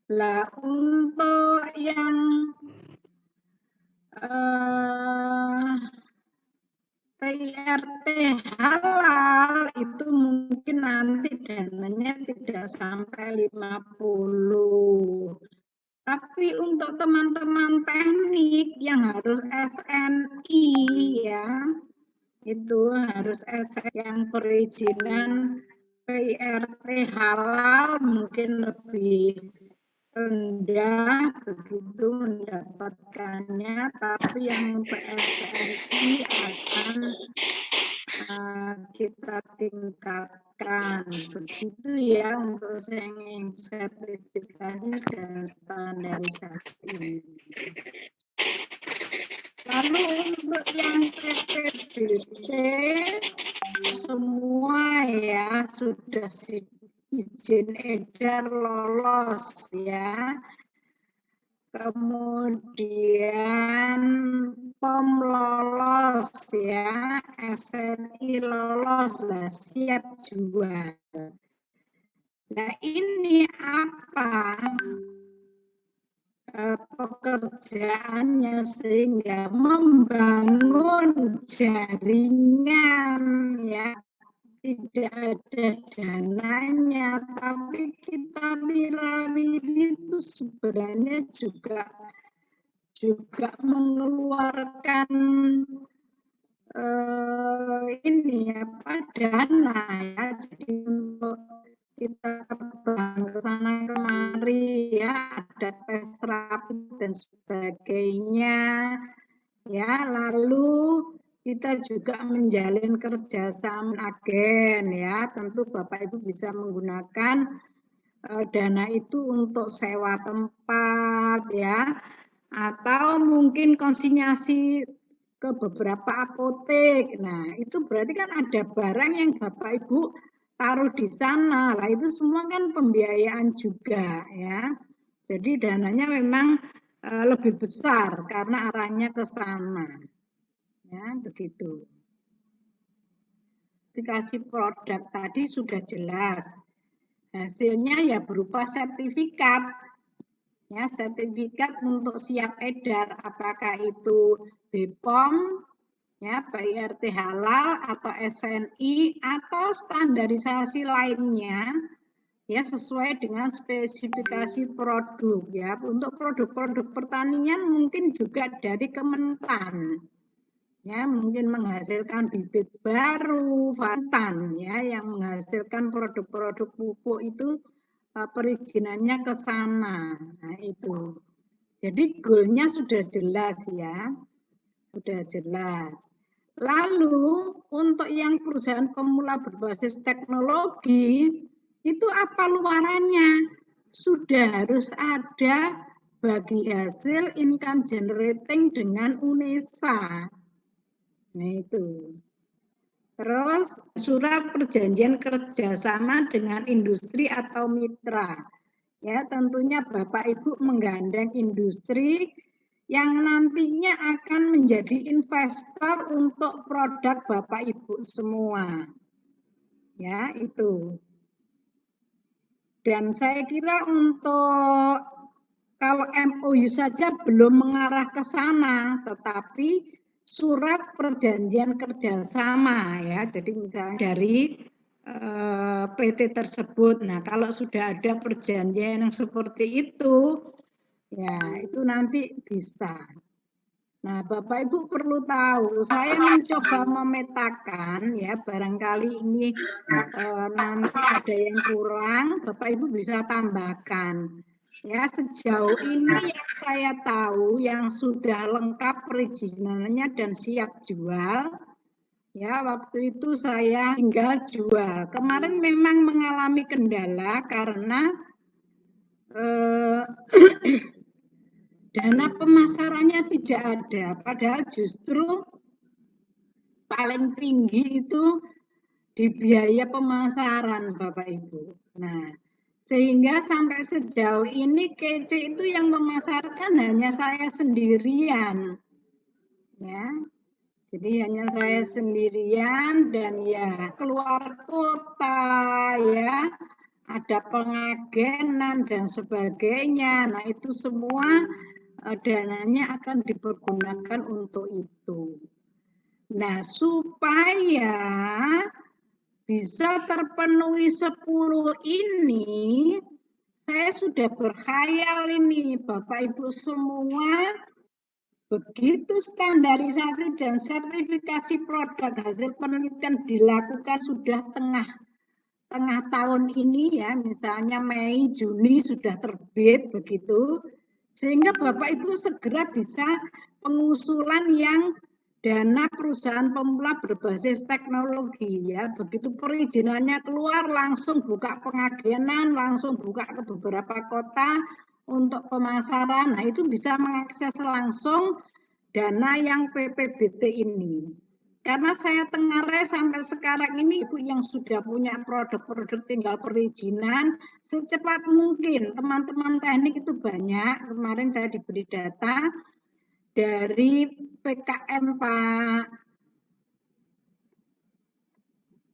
Lah untuk yang PRT halal itu mungkin nanti dananya tidak sampai 50. Tapi untuk teman-teman teknik yang harus SNI ya, itu harus SNI yang perizinan PRT halal mungkin lebih rendah begitu mendapatkannya, tapi yang PSNI akan kita tingkatkan. didapatkan. Begitu ya untuk yang sertifikasi dan standarisasi ini. Lalu untuk yang PPDB semua ya sudah izin edar lolos ya. Kemudian POM lolos ya, SNI lolos lah, siap jual. Nah ini apa pekerjaannya sehingga membangun jaringan ya, tidak ada dananya, tapi kita wirawiri itu sebenarnya juga mengeluarkan ini apa dana ya, jadi untuk kita terbang ke sana kemari ya, ada tes rapid dan sebagainya ya, lalu kita juga menjalin kerjasama agen ya, tentu Bapak Ibu bisa menggunakan dana itu untuk sewa tempat ya, atau mungkin konsinyasi ke beberapa apotek. Nah, itu berarti kan ada barang yang Bapak Ibu taruh di sana. Lah itu semua kan pembiayaan juga ya. Jadi dananya memang lebih besar karena arahnya ke sana. Ya, begitu. Aplikasi produk tadi sudah jelas. Hasilnya ya berupa sertifikat. Ya, sertifikat untuk siap edar, apakah itu BPOM, ya, BIRT halal atau SNI atau standarisasi lainnya, ya sesuai dengan spesifikasi produk. Ya, untuk produk-produk pertanian mungkin juga dari Kementan. Ya, mungkin menghasilkan bibit baru, varian ya, yang menghasilkan produk-produk pupuk itu perizinannya ke sana. Nah, itu. Jadi goalnya sudah jelas ya. Sudah jelas. Lalu untuk yang perusahaan pemula berbasis teknologi, itu apa luarannya? Sudah harus ada bagi hasil income generating dengan UNESA. Nah itu. Terus surat perjanjian kerjasama dengan industri atau mitra. Ya, tentunya Bapak Ibu menggandeng industri yang nantinya akan menjadi investor untuk produk Bapak Ibu semua. Ya, itu. Dan saya kira untuk kalau MOU saja belum mengarah ke sana, tetapi surat perjanjian kerjasama ya, jadi misalnya dari PT tersebut. Nah, kalau sudah ada perjanjian yang seperti itu, ya itu nanti bisa. Nah, Bapak Ibu perlu tahu, saya mencoba memetakan ya, barangkali ini nanti ada yang kurang, Bapak Ibu bisa tambahkan. Ya, sejauh ini yang saya tahu yang sudah lengkap perizinannya dan siap jual, ya waktu itu saya tinggal jual. Kemarin memang mengalami kendala karena dana pemasarannya tidak ada, padahal justru paling tinggi itu di biaya pemasaran Bapak Ibu. Nah, sehingga sampai sejauh ini KC itu yang memasarkan hanya saya sendirian. Ya. Jadi hanya saya sendirian dan ya keluar kota ya, ada pengagenan dan sebagainya. Nah, itu semua dananya akan dipergunakan untuk itu. Nah, supaya bisa terpenuhi 10 ini, saya sudah berkhayal ini, Bapak Ibu semua, begitu standarisasi dan sertifikasi produk hasil penelitian dilakukan sudah tengah tahun ini ya, misalnya Mei, Juni sudah terbit begitu, sehingga Bapak Ibu segera bisa pengusulan yang dana perusahaan pemula berbasis teknologi ya. Begitu perizinannya keluar langsung buka pengagenan, langsung buka ke beberapa kota untuk pemasaran. Nah, itu bisa mengakses langsung dana yang PPBT ini. Karena saya Tenggarai sampai sekarang ini Ibu yang sudah punya produk-produk tinggal perizinan, secepat mungkin teman-teman teknik itu banyak. Kemarin saya diberi data dari PKM Pak,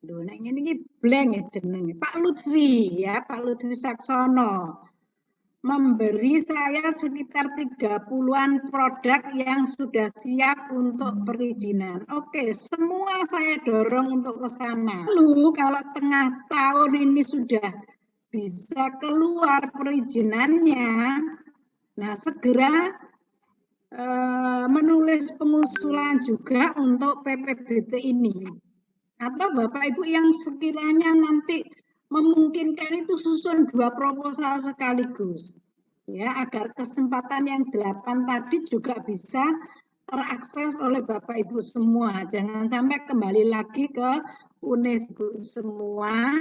ini blank ya jenenge, Pak Lutfi ya, Pak Lutfi Saksono memberi saya sekitar 30-an produk yang sudah siap untuk perizinan. Oke, semua saya dorong untuk ke sana. Lalu kalau tengah tahun ini sudah bisa keluar perizinannya, nah segera menulis pengusulan juga untuk PPBT ini. Atau Bapak Ibu yang sekiranya nanti memungkinkan itu susun 2 proposal sekaligus. Ya, agar kesempatan yang 8 tadi juga bisa terakses oleh Bapak Ibu semua. Jangan sampai kembali lagi ke UNESCO semua.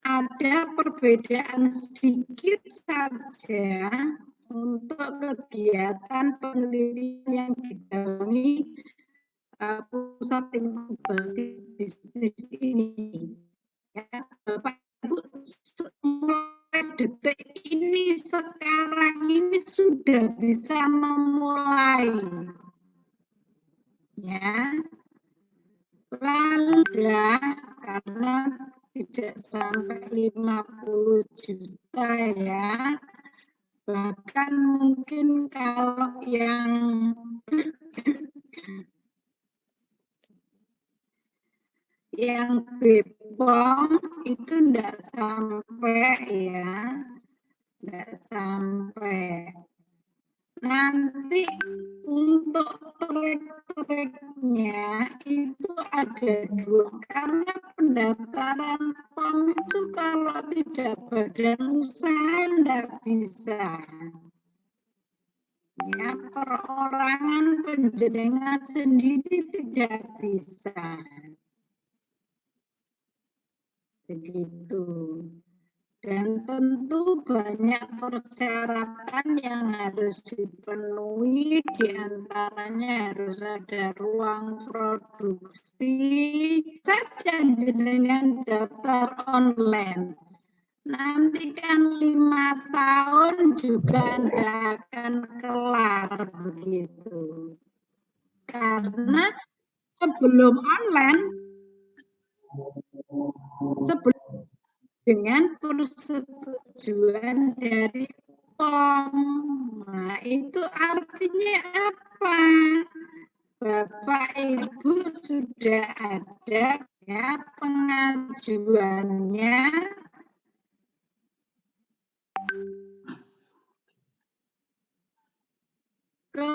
Ada perbedaan sedikit saja untuk kegiatan penelitian yang didampingi pusat inkubasi bisnis ini. Ya, Bapak Ibu, mulai detik ini sekarang ini sudah bisa memulai. Ya, lalu karena tidak sampai 50 juta ya. Bahkan mungkin kalau yang BPOM itu enggak sampai ya. Enggak sampai. Nanti untuk trek-treknya itu ada 2, karena pendaftaran POM itu kalau tidak badan usaha enggak bisa. Ya, perorangan penjenengan sendiri tidak bisa. Begitu. Dan tentu banyak persyaratan yang harus dipenuhi, diantaranya harus ada ruang produksi, saja jenengan daftar online. Nanti kan 5 tahun juga tidak akan kelar begitu. Karena sebelum online, dengan persetujuan dari POM. Nah, itu artinya apa? Bapak Ibu sudah ada ya pengajuannya ke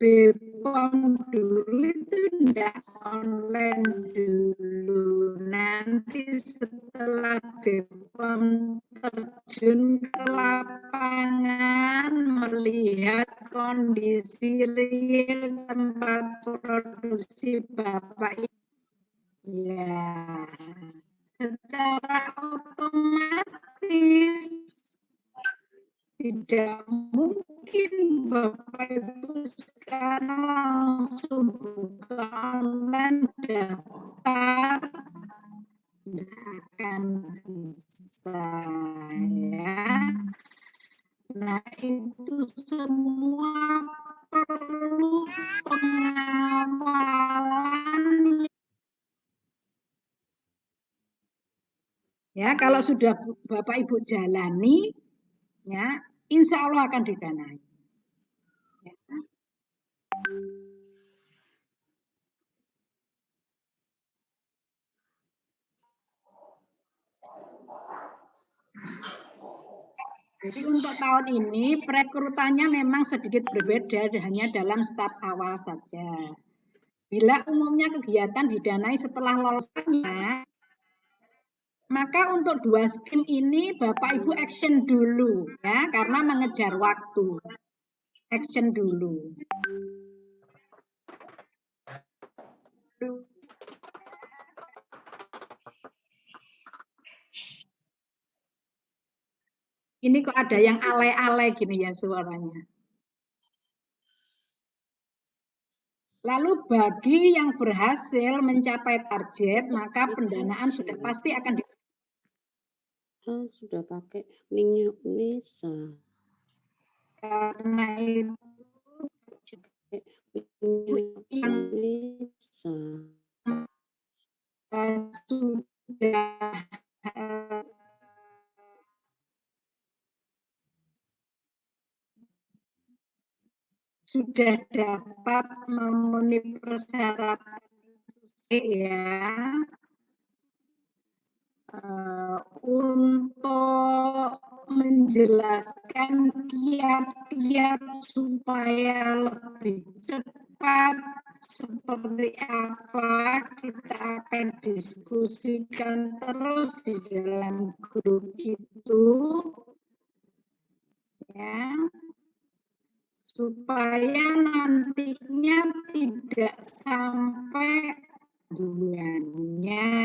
BPOM dulu, itu enggak online dulu. Nanti setelah BPOM terjun ke lapangan, melihat kondisi real tempat produksi Bapak Ibu, ya secara otomatis tidak mungkin Bapak Ibu sekarang langsung buka online daftar, tidak akan bisa ya. Nah, itu semua perlu pengawalan. Ya, kalau sudah Bapak Ibu jalani, ya, insya Allah akan didanai. Ya. Jadi untuk tahun ini perekrutannya memang sedikit berbeda, hanya dalam start awal saja. Bila umumnya kegiatan didanai setelah lolosnya, maka untuk 2 skim ini Bapak Ibu action dulu ya, karena mengejar waktu. action dulu. Ini kok ada yang alay-alay gini ya suaranya. Lalu bagi yang berhasil mencapai target, maka pendanaan sudah pasti akan di sudah pakai linknya Unesa. Karena itu yang sudah dapat memenuhi persyaratan ya untuk menjelaskan kiat-kiat supaya lebih cepat seperti apa kita akan diskusikan terus di dalam grup itu ya supaya nantinya tidak sampai bulannya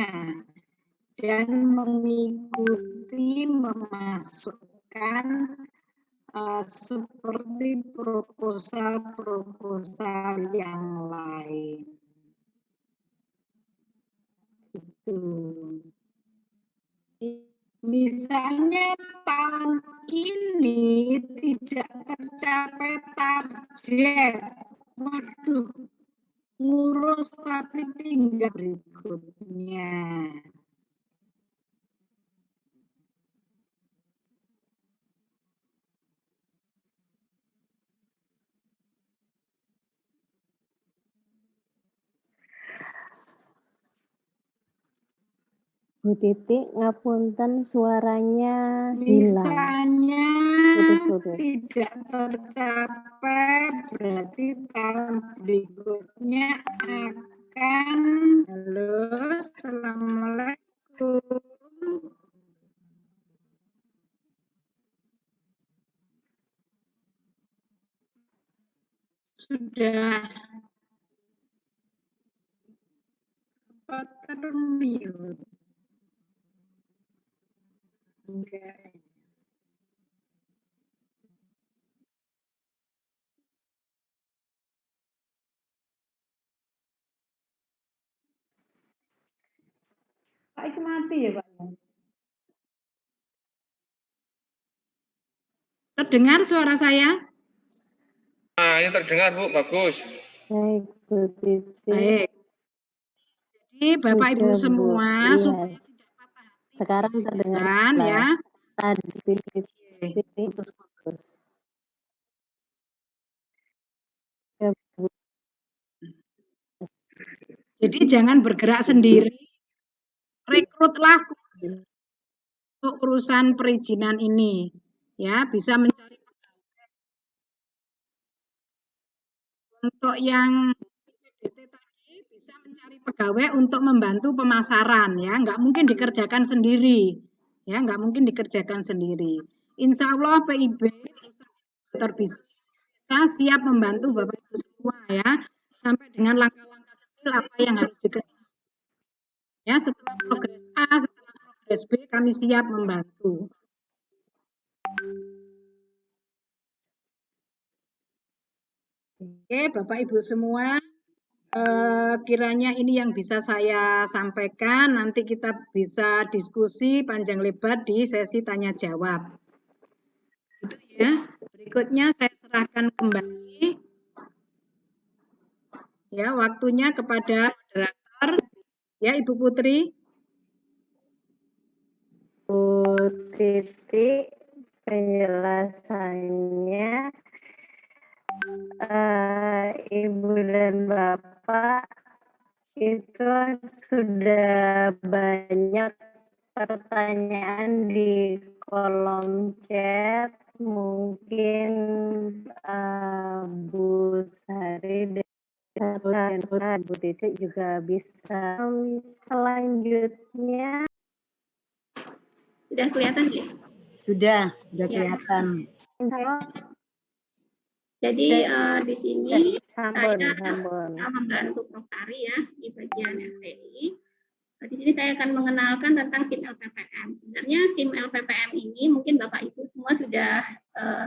dan mengikuti memasukkan seperti proposal-proposal yang lain. Itu. Misalnya tahun ini tidak tercapai target, waduh, ngurus tapi tinggal berikutnya. Bu Titik, ngapunten suaranya hilang. Misalnya Putus-putus. tidak tercapai, berarti tahun berikutnya akan. Halo, assalamualaikum. Sudah apa termute? Enggak. Pak itu mati ya Pak? Terdengar suara saya? Nah, ini terdengar Bu, bagus. Baik, Bu Titik. Baik. Jadi Bapak Ibu Sudah, Bu. semua Iya. supaya tidak patah hati Sekarang terdengar kan, ya. jelas. Tadi titik putus-putus. Ya, Bu. Jadi jangan bergerak sendiri. Rekrutlah untuk urusan perizinan ini. Ya, bisa mencari untuk yang PDT tadi bisa mencari pegawai untuk membantu pemasaran ya, nggak mungkin dikerjakan sendiri. Ya, nggak mungkin dikerjakan sendiri. Insya Allah PIB bisa siap membantu Bapak Ibu semua ya, sampai dengan langkah-langkah kecil apa yang harus dikerjakan. Ya, setelah progres A, setelah progres B, kami siap membantu. Oke, Bapak Ibu semua, kiranya ini yang bisa saya sampaikan. Nanti kita bisa diskusi panjang lebar di sesi tanya jawab. Itu ya. Berikutnya saya serahkan kembali ya waktunya kepada moderator ya Ibu Putri. Bu Titik, penjelasannya Ibu dan Bapak itu sudah banyak pertanyaan di kolom chat. Mungkin Bu Sari dan Bu Titik juga bisa. Selanjutnya Sudah kelihatan ya? Sudah Ya. kelihatan. Jadi di sini Sambon, saya sambon. membantu Prof. Sari ya di bagian FPI. Di sini saya akan mengenalkan tentang SIM LPPM. Sebenarnya SIM LPPM ini mungkin Bapak Ibu semua sudah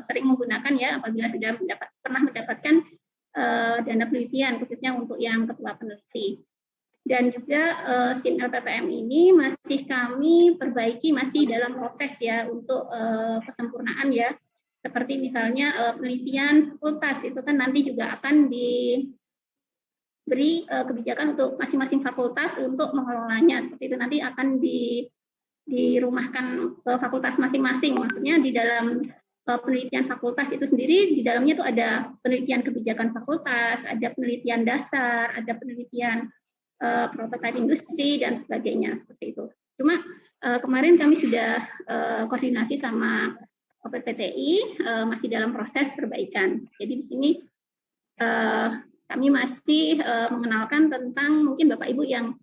sering menggunakan ya apabila sudah pernah mendapatkan dana penelitian khususnya untuk yang ketua peneliti. Dan juga SIM LPPM ini masih kami perbaiki, masih dalam proses ya untuk kesempurnaan ya. Seperti misalnya penelitian fakultas itu kan nanti juga akan diberi kebijakan untuk masing-masing fakultas untuk mengelolanya. Seperti itu nanti akan dirumahkan ke fakultas masing-masing. Maksudnya di dalam penelitian fakultas itu sendiri, di dalamnya itu ada penelitian kebijakan fakultas, ada penelitian dasar, ada penelitian prototipe industri dan sebagainya seperti itu. Cuma kemarin kami sudah koordinasi sama OPPTI, masih dalam proses perbaikan. Jadi di sini kami masih mengenalkan tentang mungkin Bapak Ibu yang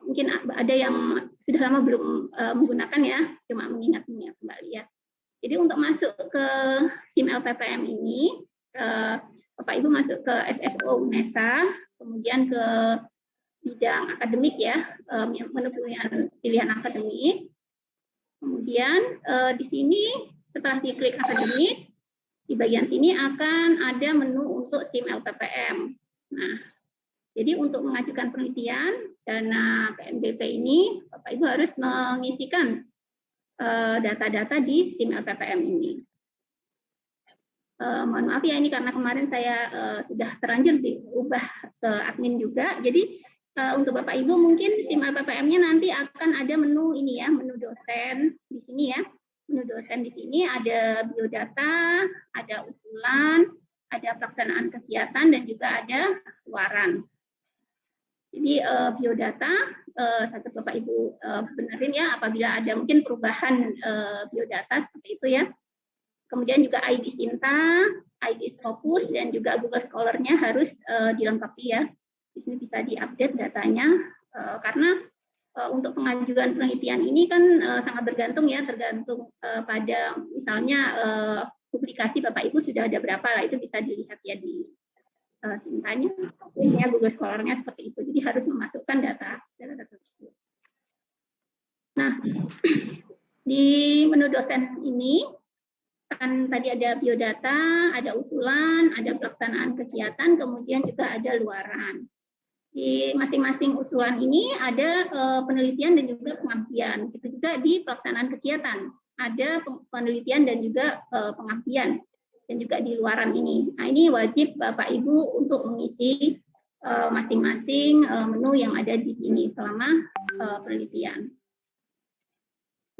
mungkin ada yang sudah lama belum menggunakan ya, cuma mengingat-ingat kembali ya. Jadi untuk masuk ke SIM LPPM ini, Bapak Ibu masuk ke SSO UNESA, kemudian ke bidang akademik ya, menu pilihan akademik. Kemudian di sini setelah diklik akademik, di bagian sini akan ada menu untuk SIM LPPM. Nah, jadi untuk mengajukan penelitian dana PNBP ini, Bapak Ibu harus mengisikan data-data di SIM LPPM ini. Mohon maaf ya ini karena kemarin saya sudah terlanjur diubah ke admin juga. Jadi untuk Bapak Ibu mungkin SIM LPPM-nya nanti akan ada menu ini ya, menu dosen di sini ya. Menu dosen di sini ada biodata, ada usulan, ada pelaksanaan kegiatan dan juga ada luaran. Jadi biodata satu Bapak Ibu benerin ya apabila ada mungkin perubahan biodata seperti itu ya. Kemudian juga ID Sinta, ID Scopus dan juga Google Scholar-nya harus dilengkapi ya. Di sini bisa diupdate datanya karena untuk pengajuan penelitian ini kan sangat bergantung ya, tergantung pada misalnya publikasi Bapak Ibu sudah ada berapa lah, itu bisa dilihat ya di Sintanya, Google Scholar-nya seperti itu. Jadi harus memasukkan data tersebut. Nah, di menu dosen ini kan tadi ada biodata, ada usulan, ada pelaksanaan kegiatan, kemudian juga ada luaran. Di masing-masing usulan ini ada penelitian dan juga pengabdian. Itu juga di pelaksanaan kegiatan. Ada penelitian dan juga pengabdian. Dan juga di luaran ini. Nah ini wajib Bapak Ibu untuk mengisi masing-masing menu yang ada di sini selama penelitian.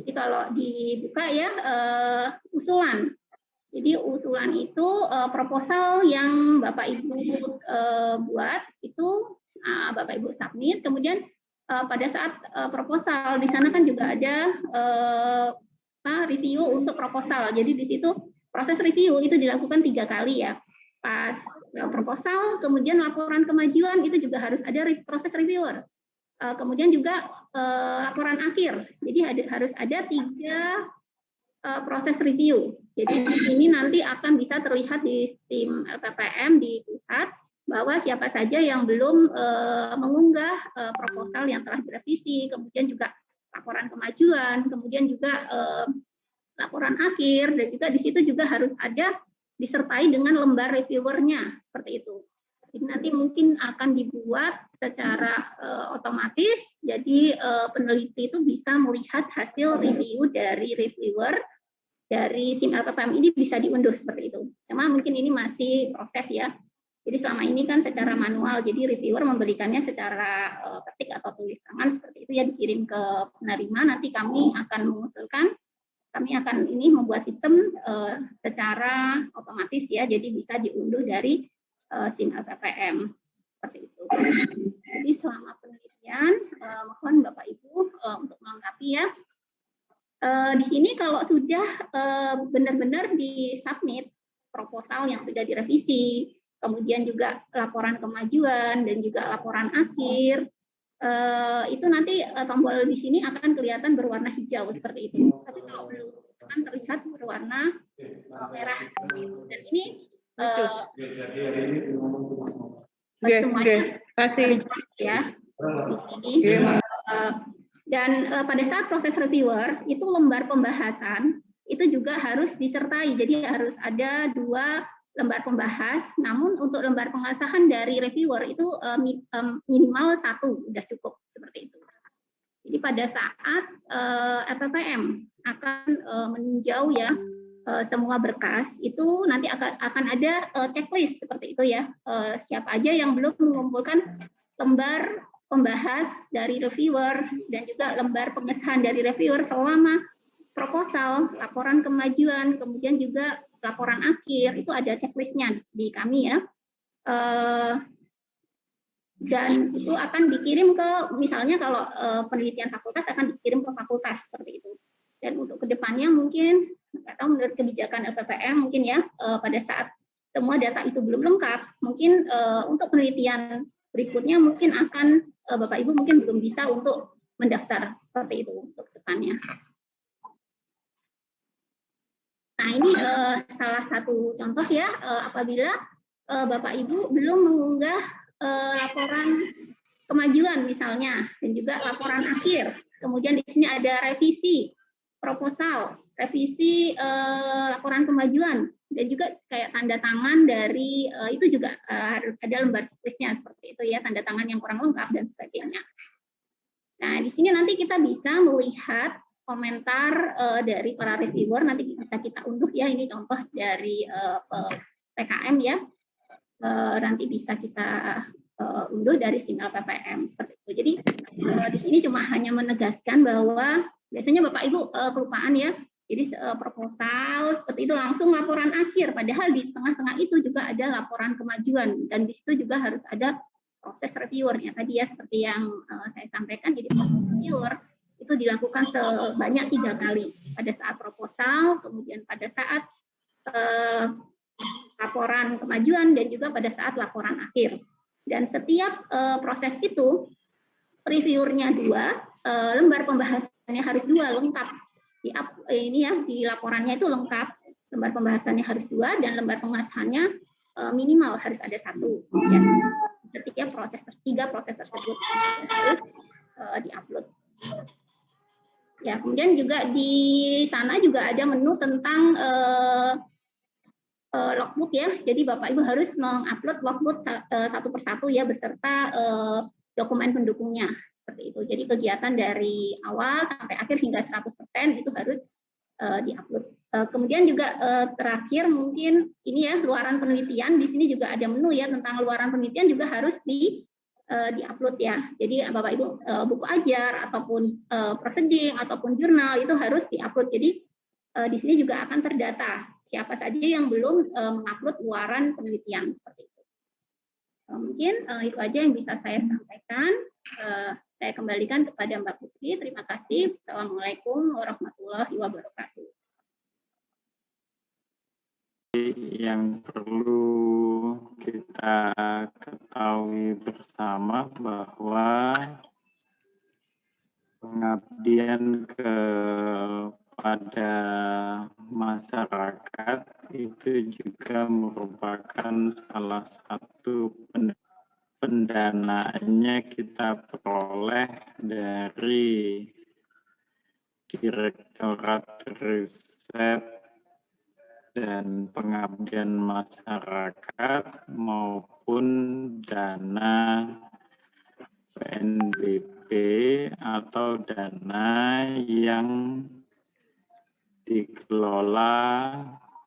Jadi kalau dibuka ya usulan. Jadi usulan itu proposal yang Bapak Ibu buat itu Bapak Ibu submit, kemudian pada saat proposal di sana kan juga ada review untuk proposal. Jadi di situ proses review itu dilakukan 3 kali ya. Pas proposal, kemudian laporan kemajuan itu juga harus ada proses reviewer. Kemudian juga laporan akhir. Jadi harus ada 3 proses review. Jadi di sini nanti akan bisa terlihat di SIM LPPM di pusat bahwa siapa saja yang belum mengunggah proposal yang telah direvisi, kemudian juga laporan kemajuan, kemudian juga laporan akhir, dan juga di situ juga harus ada disertai dengan lembar reviewernya seperti itu. Jadi nanti mungkin akan dibuat secara otomatis, jadi peneliti itu bisa melihat hasil review dari reviewer dari SIM LPPM ini bisa diunduh seperti itu. Cuma mungkin ini masih proses ya. Jadi selama ini kan secara manual, jadi reviewer memberikannya secara ketik atau tulis tangan seperti itu ya, dikirim ke penerima. Nanti kami akan mengusulkan, kami akan ini membuat sistem secara otomatis ya, jadi bisa diunduh dari SIM LPPM seperti itu. Jadi selama penelitian, mohon Bapak Ibu untuk melengkapi ya. Di sini kalau sudah benar-benar disubmit proposal yang sudah direvisi, kemudian juga laporan kemajuan dan juga laporan akhir, itu nanti tombol di sini akan kelihatan berwarna hijau seperti itu. Tapi kalau belum akan terlihat berwarna merah seperti itu. Dan ini semuanya kasih ya di sini. Dan pada saat proses reviewer itu lembar pembahasan itu juga harus disertai. Jadi harus ada 2 lembar pembahas. Namun untuk lembar pengesahan dari reviewer itu minimal 1 sudah cukup seperti itu. Jadi pada saat LPPM akan meninjau ya semua berkas itu nanti akan ada checklist seperti itu ya. Siapa aja yang belum mengumpulkan lembar pembahas dari reviewer dan juga lembar pengesahan dari reviewer selama proposal, laporan kemajuan, kemudian juga laporan akhir, itu ada checklistnya di kami ya. Dan itu akan dikirim ke, misalnya kalau penelitian fakultas akan dikirim ke fakultas seperti itu. Dan untuk kedepannya mungkin, nggak tahu menurut kebijakan LPPM mungkin ya, pada saat semua data itu belum lengkap, mungkin untuk penelitian berikutnya mungkin akan Bapak Ibu mungkin belum bisa untuk mendaftar seperti itu untuk depannya. Nah ini salah satu contoh ya, apabila Bapak Ibu belum mengunggah laporan kemajuan misalnya dan juga laporan akhir, kemudian di sini ada revisi proposal, revisi laporan kemajuan dan juga kayak tanda tangan dari itu juga harus ada lembar checklistnya seperti itu ya, tanda tangan yang kurang lengkap dan sebagainya. Nah di sini nanti kita bisa melihat komentar dari para reviewer, nanti bisa kita unduh ya, ini contoh dari PKM ya, nanti bisa kita unduh dari SIM LPPM seperti itu. Jadi di sini cuma hanya menegaskan bahwa biasanya Bapak Ibu kelupaan ya. Jadi proposal seperti itu langsung laporan akhir, padahal di tengah-tengah itu juga ada laporan kemajuan dan di situ juga harus ada proses reviewernya tadi ya, seperti yang saya sampaikan. Jadi proses reviewer itu dilakukan sebanyak 3 kali, pada saat proposal, kemudian pada saat laporan kemajuan dan juga pada saat laporan akhir. Dan setiap proses itu reviewernya 2, lembar pembahasannya harus 2 lengkap. Ini ya di laporannya itu lengkap, lembar pembahasannya harus 2 dan lembar pengesahannya minimal harus ada 1 ya. Setiap proses 3 proses tersebut harus diupload ya. Kemudian juga di sana juga ada menu tentang logbook ya, jadi Bapak Ibu harus mengupload logbook satu persatu ya beserta dokumen pendukungnya. Seperti itu. Jadi kegiatan dari awal sampai akhir hingga 100% itu harus diupload. Kemudian juga terakhir mungkin ini ya, luaran penelitian. Di sini juga ada menu ya tentang luaran penelitian juga harus diupload ya. Jadi Bapak Ibu buku ajar ataupun proceeding ataupun jurnal itu harus diupload. Jadi di sini juga akan terdata siapa saja yang belum mengupload luaran penelitian seperti itu. Mungkin itu aja yang bisa saya sampaikan. Saya kembalikan kepada Mbak Putri. Terima kasih. Assalamualaikum warahmatullahi wabarakatuh. Yang perlu kita ketahui bersama bahwa pengabdian kepada masyarakat itu juga merupakan salah satu pendanaannya kita peroleh dari Direktorat Riset dan Pengabdian Masyarakat maupun dana PNBP atau dana yang dikelola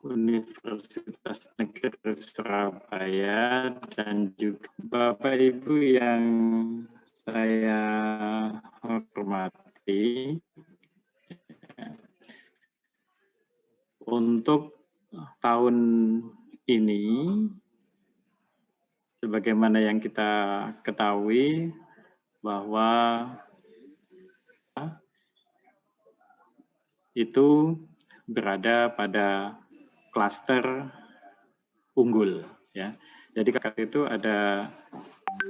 Universitas Negeri Surabaya dan juga Bapak Ibu yang saya hormati. Untuk tahun ini, sebagaimana yang kita ketahui bahwa itu berada pada klaster unggul ya. Jadi itu ada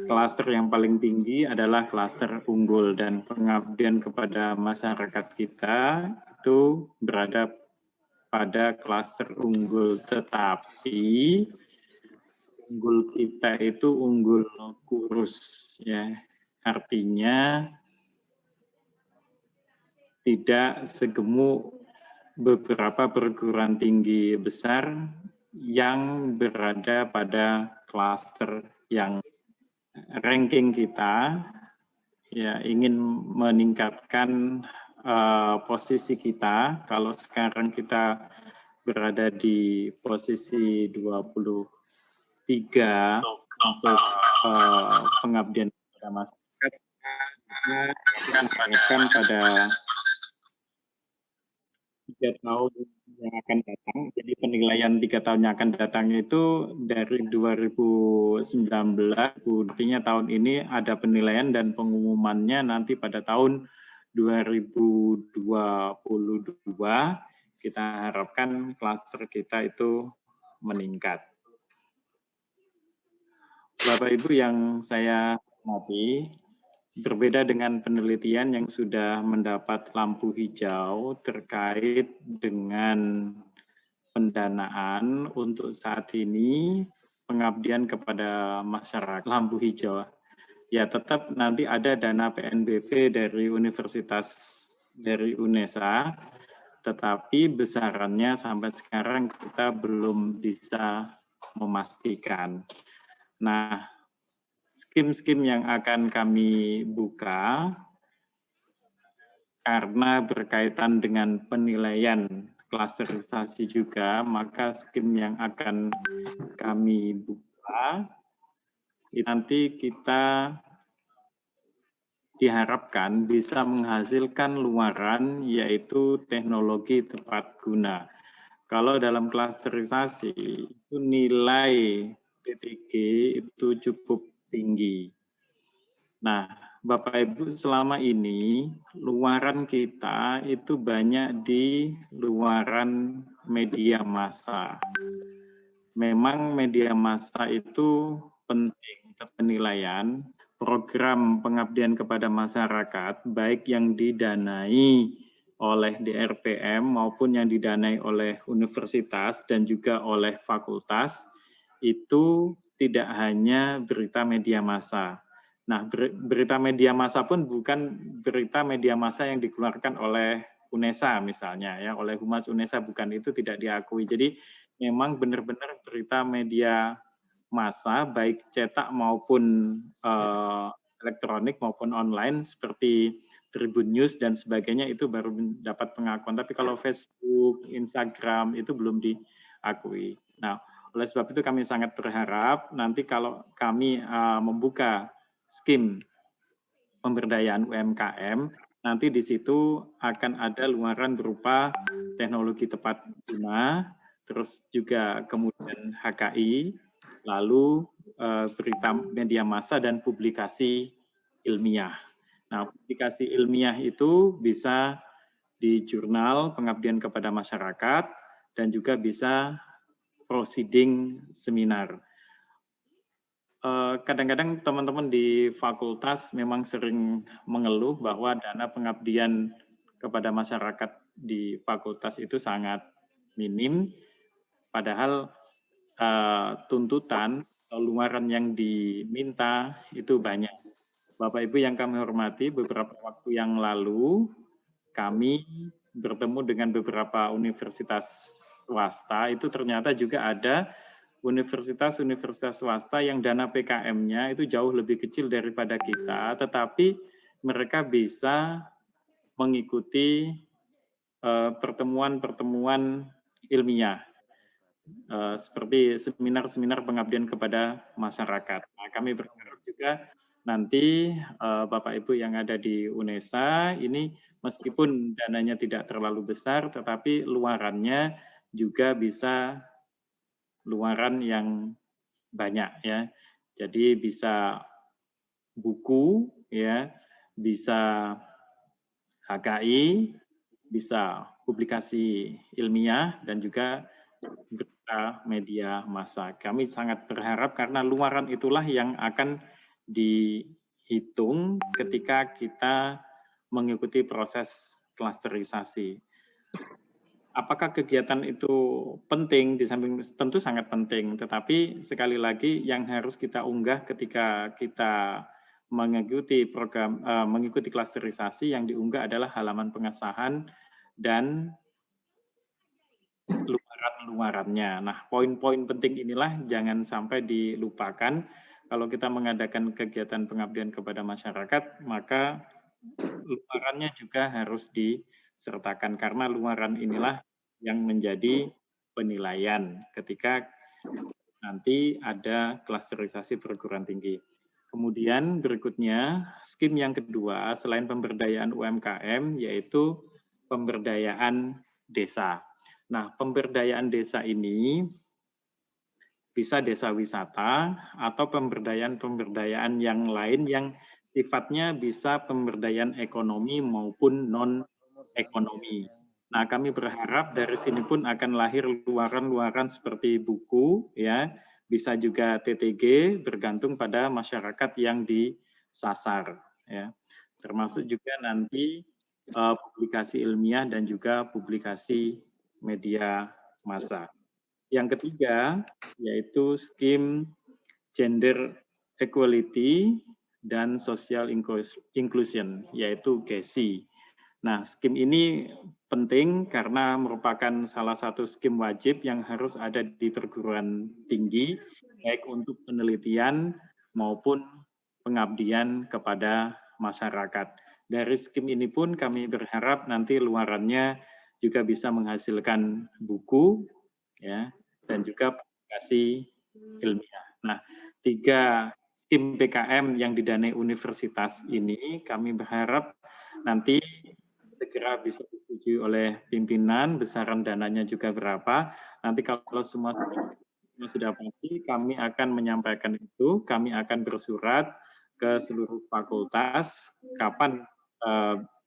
klaster yang paling tinggi adalah klaster unggul dan pengabdian kepada masyarakat kita itu berada pada klaster unggul, tetapi unggul kita itu unggul kurus, ya. Artinya tidak segemuk beberapa perguruan tinggi besar yang berada pada klaster yang ranking kita ya ingin meningkatkan posisi kita. Kalau sekarang kita berada di posisi 23 untuk pengabdian kepada masyarakat, kita harapkan pada 3 tahun yang akan datang, jadi penilaian 3 tahun yang akan datang itu dari 2019, artinya tahun ini ada penilaian dan pengumumannya nanti pada tahun 2022, kita harapkan klaster kita itu meningkat. Bapak Ibu yang saya hormati, berbeda dengan penelitian yang sudah mendapat lampu hijau terkait dengan pendanaan untuk saat ini pengabdian kepada masyarakat lampu hijau. Ya tetap nanti ada dana PNBP dari Universitas dari UNESA, tetapi besarannya sampai sekarang kita belum bisa memastikan. Nah, skim-skim yang akan kami buka karena berkaitan dengan penilaian klasterisasi juga, maka skim yang akan kami buka nanti kita diharapkan bisa menghasilkan luaran yaitu teknologi tepat guna. Kalau dalam klasterisasi itu nilai PTG itu cukup tinggi. Nah, Bapak Ibu selama ini luaran kita itu banyak di luaran media massa. Memang media massa itu penting untuk penilaian program pengabdian kepada masyarakat, baik yang didanai oleh DRPM maupun yang didanai oleh universitas dan juga oleh fakultas, itu tidak hanya berita media massa. Nah, berita media massa pun bukan berita media massa yang dikeluarkan oleh UNESA misalnya, ya, oleh Humas UNESA, bukan, itu tidak diakui. Jadi memang benar-benar berita media massa, baik cetak maupun elektronik maupun online seperti Tribun News dan sebagainya itu baru dapat pengakuan. Tapi kalau Facebook, Instagram itu belum diakui. Nah, oleh sebab itu kami sangat berharap nanti kalau kami membuka skim pemberdayaan UMKM, nanti di situ akan ada luaran berupa teknologi tepat guna, terus juga kemudian HKI, lalu berita media massa dan publikasi ilmiah. Nah, publikasi ilmiah itu bisa di jurnal pengabdian kepada masyarakat dan juga bisa proceeding seminar. Kadang-kadang teman-teman di fakultas memang sering mengeluh bahwa dana pengabdian kepada masyarakat di fakultas itu sangat minim, padahal tuntutan atau luaran yang diminta itu banyak. Bapak Ibu yang kami hormati, beberapa waktu yang lalu kami bertemu dengan beberapa universitas swasta, itu ternyata juga ada universitas-universitas swasta yang dana PKM-nya itu jauh lebih kecil daripada kita, tetapi mereka bisa mengikuti pertemuan-pertemuan ilmiah, seperti seminar-seminar pengabdian kepada masyarakat. Nah, kami berharap juga nanti Bapak Ibu yang ada di UNESA ini meskipun dananya tidak terlalu besar, tetapi luarannya juga bisa luaran yang banyak, ya. Jadi bisa buku, ya, bisa HKI, bisa publikasi ilmiah dan juga berita media massa. Kami sangat berharap karena luaran itulah yang akan dihitung ketika kita mengikuti proses klasterisasi. apakah kegiatan itu penting? Di samping tentu sangat penting, tetapi sekali lagi yang harus kita unggah ketika kita mengikuti program, mengikuti klasterisasi, yang diunggah adalah halaman pengesahan dan luaran-luarannya. Nah, poin-poin penting inilah jangan sampai dilupakan. Kalau kita mengadakan kegiatan pengabdian kepada masyarakat, maka luarannya juga harus disertakan, karena luaran inilah yang menjadi penilaian ketika nanti ada klasterisasi perguruan tinggi. Kemudian berikutnya, skim yang kedua selain pemberdayaan UMKM yaitu pemberdayaan desa. Nah, pemberdayaan desa ini bisa desa wisata atau pemberdayaan yang lain yang sifatnya bisa pemberdayaan ekonomi maupun non-ekonomi. Nah, kami berharap dari sini pun akan lahir luaran-luaran seperti buku, ya, bisa juga TTG, bergantung pada masyarakat yang disasar, ya. Termasuk juga nanti publikasi ilmiah dan juga publikasi media massa. Yang ketiga, yaitu skim gender equality dan social inclusion, yaitu GESI. Nah, skim ini penting karena merupakan salah satu skim wajib yang harus ada di perguruan tinggi, baik untuk penelitian maupun pengabdian kepada masyarakat. Dari skim ini pun kami berharap nanti luarannya juga bisa menghasilkan buku, ya, dan juga publikasi ilmiah. Nah, 3 skim PKM yang didanai universitas ini kami berharap nanti segera bisa disetujui oleh pimpinan, besaran dananya juga berapa. Nanti kalau semua sudah pasti, kami akan menyampaikan itu, kami akan bersurat ke seluruh fakultas kapan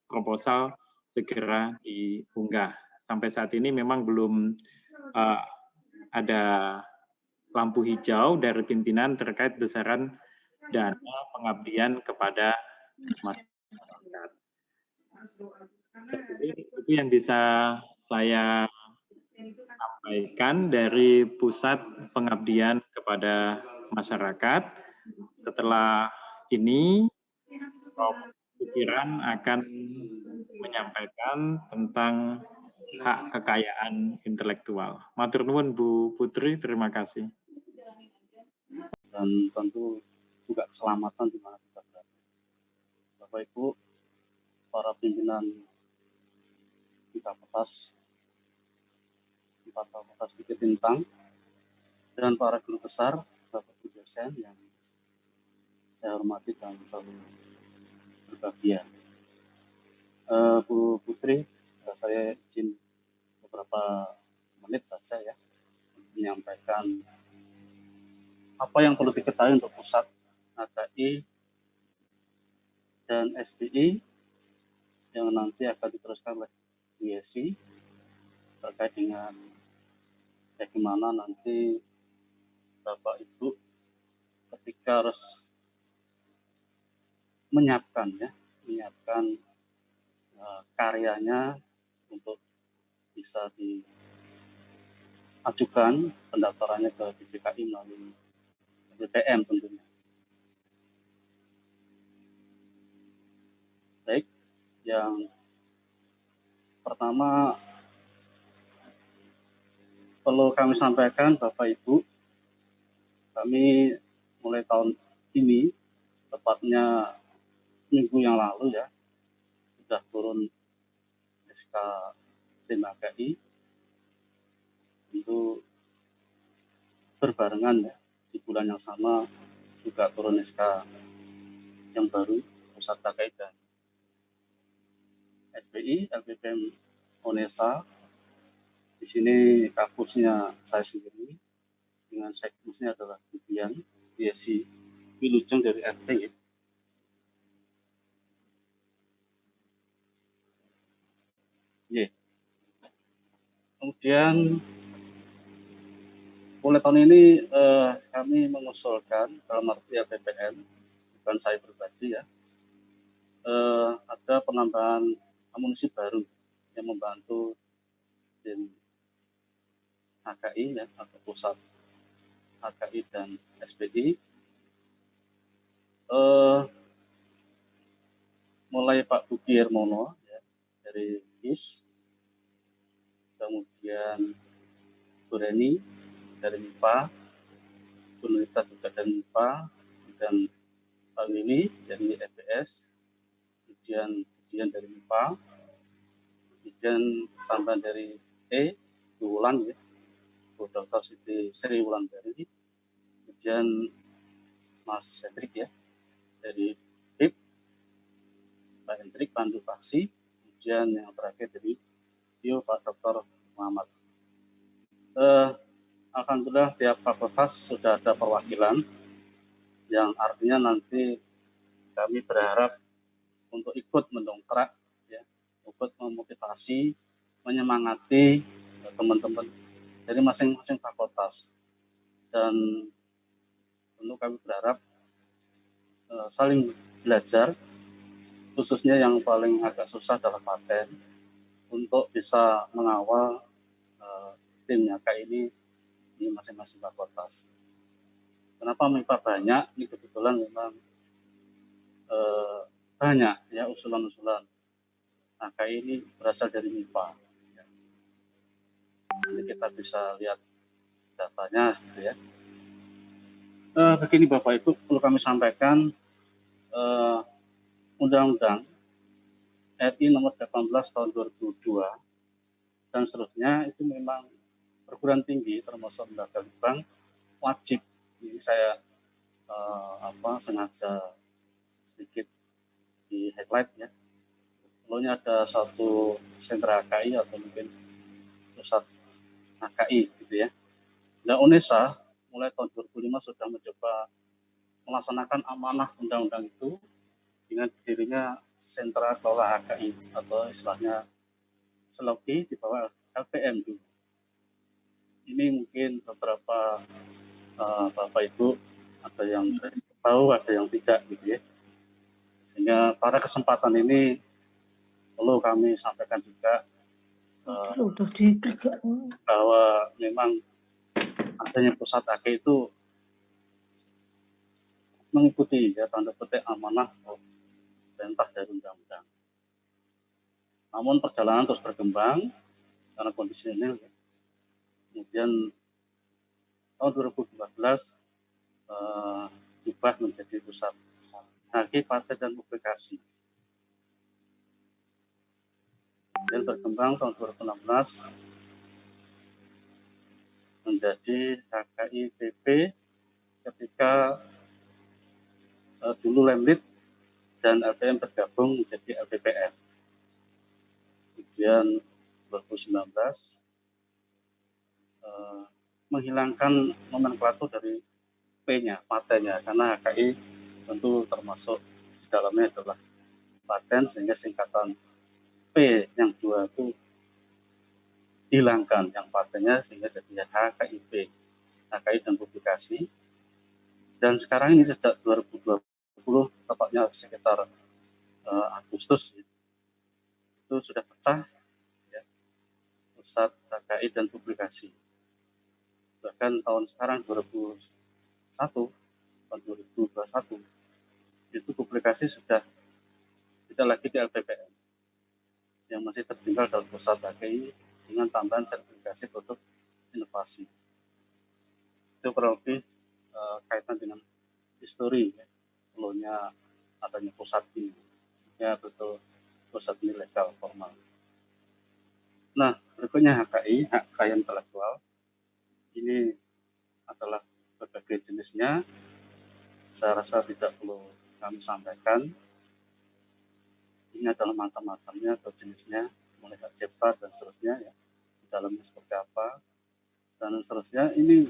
proposal segera diunggah. Sampai saat ini memang belum ada lampu hijau dari pimpinan terkait besaran dana pengabdian kepada masyarakat. Jadi, itu yang bisa saya sampaikan dari pusat pengabdian kepada masyarakat. Setelah ini, Prof. Pikiran akan menyampaikan tentang hak kekayaan intelektual. Matur nuwun Bu Putri, terima kasih. Dan tentu juga keselamatan di mana kita berada. Bapak Ibu, para pimpinan di Fakultas 4 Fakultas Bukit Bintang dan para guru besar, Bapak Ibu dosen yang saya hormati dan selalu berbahagia. Bu Putri, saya izin beberapa menit saja ya menyampaikan apa yang perlu diketahui untuk pusat HKI dan SBI yang nanti akan diteruskan oleh BSI terkait dengan bagaimana nanti Bapak Ibu ketika harus menyiapkan karyanya untuk bisa diajukan pendaftarannya ke DJKI melalui BPM tentunya. Baik, yang pertama perlu kami sampaikan Bapak Ibu, kami mulai tahun ini, tepatnya minggu yang lalu ya, sudah turun SK tim HKI, itu berbarengan ya, di bulan yang sama juga turun SK yang baru, pusat HKI dan SBI, LPPM Onesa. Di sini kampusnya saya sendiri, dengan sekmusnya adalah Bibian, BSI, Wilujeng dari RT ya. Yeah. Kemudian mulai tahun ini kami mengusulkan dalam arti LPPM, bukan saya pribadi ya, ada penambahan amunisi baru yang membantu tim HKI ya, atau pusat HKI dan SPI. Mulai Pak Budi Hermono ya, dari KIS, kemudian Bu Reni dari MIPA, Bu Nurita juga dari MIPA, dan Pak Willy dari FBS, kemudian dari MIPA, kemudian tambahan dari Bu Wulan ya, Bu Dr. Sri Wulandari, kemudian Mas Hendrik ya dari BIP, Pak Hendrik Pandu Paksi, kemudian yang terakhir dari Pak Dr. Muhammad. Alhamdulillah tiap fakultas sudah ada perwakilan, yang artinya nanti kami berharap untuk ikut mendongkrak, ya, ikut memotivasi, menyemangati teman-teman dari masing-masing fakultas. Dan tentu kami berharap saling belajar, khususnya yang paling agak susah adalah paten, untuk bisa mengawal tim HKI ini di masing-masing fakultas. Kenapa MIPA banyak? Ini kebetulan memang banyak ya usulan-usulan. HKI ini berasal dari MIPA. Ya. Jadi kita bisa lihat datanya, gitu ya. Begini Bapak Ibu, perlu kami sampaikan, Undang-Undang RI nomor 18 tahun 2002 dan seterusnya itu memang perguruan tinggi termasuk lembaga bank wajib. Ini saya sengaja sedikit di highlight ya. Lalunya ada satu sentra HKI atau mungkin pusat HKI gitu ya. Nah, UNESA mulai tahun 2005 sudah mencoba melaksanakan amanah undang-undang itu dengan berdirinya sentra kelola HKI atau istilahnya SELOKI di bawah LPM dulu. Ini mungkin beberapa Bapak Ibu ada yang tahu, ada yang tidak gitu ya. Sehingga pada kesempatan ini perlu kami sampaikan juga bahwa memang adanya pusat HKI itu mengikuti ya tanda petik amanah perintah dari undang-undang. Namun perjalanan terus berkembang karena kondisi ini. Kemudian tahun 2012 diubah menjadi pusat HKI paten dan publikasi. Dan berkembang tahun 2016 menjadi HKI PP ketika dulu Lemlit dan LPM bergabung menjadi LPPM. Kemudian 2019 menghilangkan nomenklatur dari P-nya, patennya, karena HKI tentu termasuk di dalamnya adalah paten, sehingga singkatan P yang dua itu hilangkan yang patennya sehingga jadi HKIP, HKI dan publikasi. Dan sekarang ini sejak 2020, tepatnya sekitar Agustus, itu sudah pecah ya, pusat HKI dan publikasi. Bahkan tahun sekarang 2021, tahun 2021, itu publikasi sudah tidak lagi di LPPM, yang masih tertinggal dalam pusat HKI dengan tambahan sertifikasi produk inovasi. Itu kurang lebih kaitan dengan histori ya, perlunya adanya pusat ini, sehingga betul pusat ini legal formal. Nah, berikutnya HKI, hak kekayaan intelektual. Ini adalah berbagai jenisnya. Saya rasa tidak perlu kami sampaikan. Ini adalah macam-macamnya atau jenisnya, mulai hak cipta dan seterusnya ya. Di dalamnya seperti apa dan seterusnya. Ini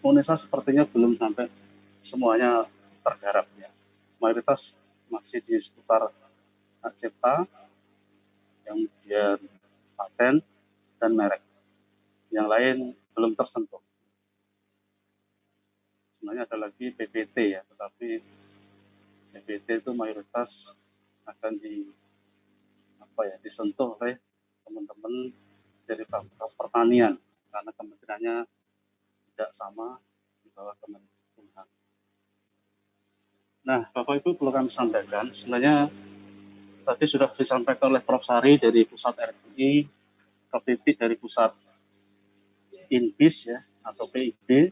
UNESA sepertinya belum sampai semuanya tergarap ya. Mayoritas masih di seputar hak cipta, kemudian paten dan merek. Yang lain belum tersentuh. Sebenarnya ada lagi PPT ya, tetapi PPT itu mayoritas akan disentuh oleh teman-teman dari Fakultas Pertanian karena kementeriannya tidak sama di bawah Kemenkumham. Nah, Bapak Ibu perlu kami sampaikan, sebenarnya tadi sudah disampaikan oleh Prof. Sari dari Pusat RPI, Prof. Titik dari Pusat INBIS ya, atau PIB,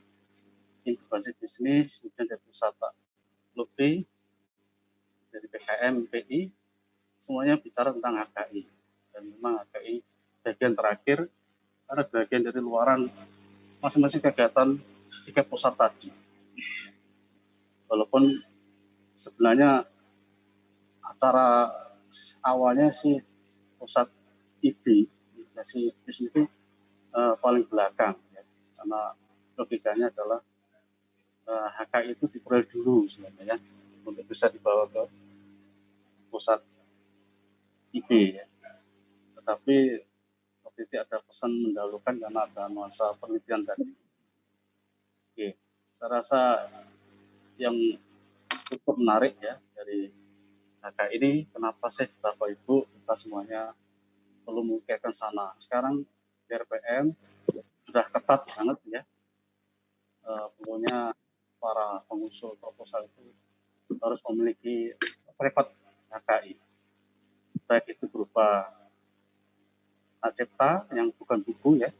Inkubasi Bisnis, kemudian dari Pusat Pak Lutfi, dari PKM, PI, semuanya bicara tentang HKI. Dan memang HKI bagian terakhir, karena bagian dari luaran masing-masing kegiatan 3 pusat tadi. Walaupun sebenarnya acara awalnya sih pusat IB, Inkubasi Bisnis itu paling belakang, ya. Karena logikanya adalah HKI itu diperoleh dulu sebenarnya untuk bisa dibawa ke pusat IB, ya. Tetapi waktu itu ada pesan mendahulukan karena ada nuansa penelitian tadi. Oke, saya rasa yang cukup menarik ya dari HKI ini, kenapa sih Bapak Ibu kita semuanya perlu memikirkan sana. Sekarang di RPM sudah ketat banget ya, perlunya para pengusul proposal itu harus memiliki record HKI, baik itu berupa Acipta yang bukan buku ya,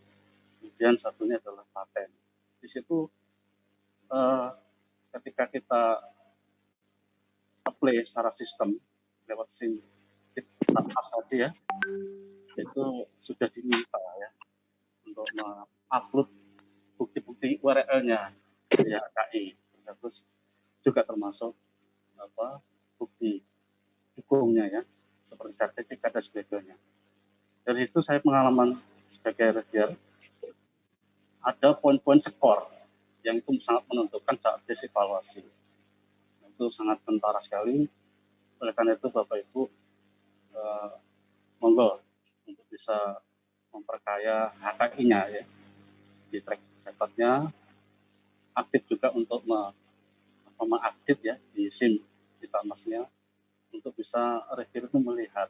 kemudian satunya adalah paten. Di situ ketika kita apply secara sistem lewat SIM tadi ya, itu sudah diminta ya untuk mengupload bukti-bukti URL-nya di HKI, terus juga termasuk bukti dukungnya ya, seperti sertifikat dan sebagainya. Dari itu saya pengalaman sebagai reviewer, ada poin-poin skor yang itu sangat menentukan saat tes evaluasi. Itu sangat kentara sekali. Oleh karena itu Bapak Ibu monggo untuk bisa memperkaya HKI-nya ya, di track recordnya, aktif juga untuk mengaktif ya di SIM di Tamasnya, untuk bisa reviewer itu melihat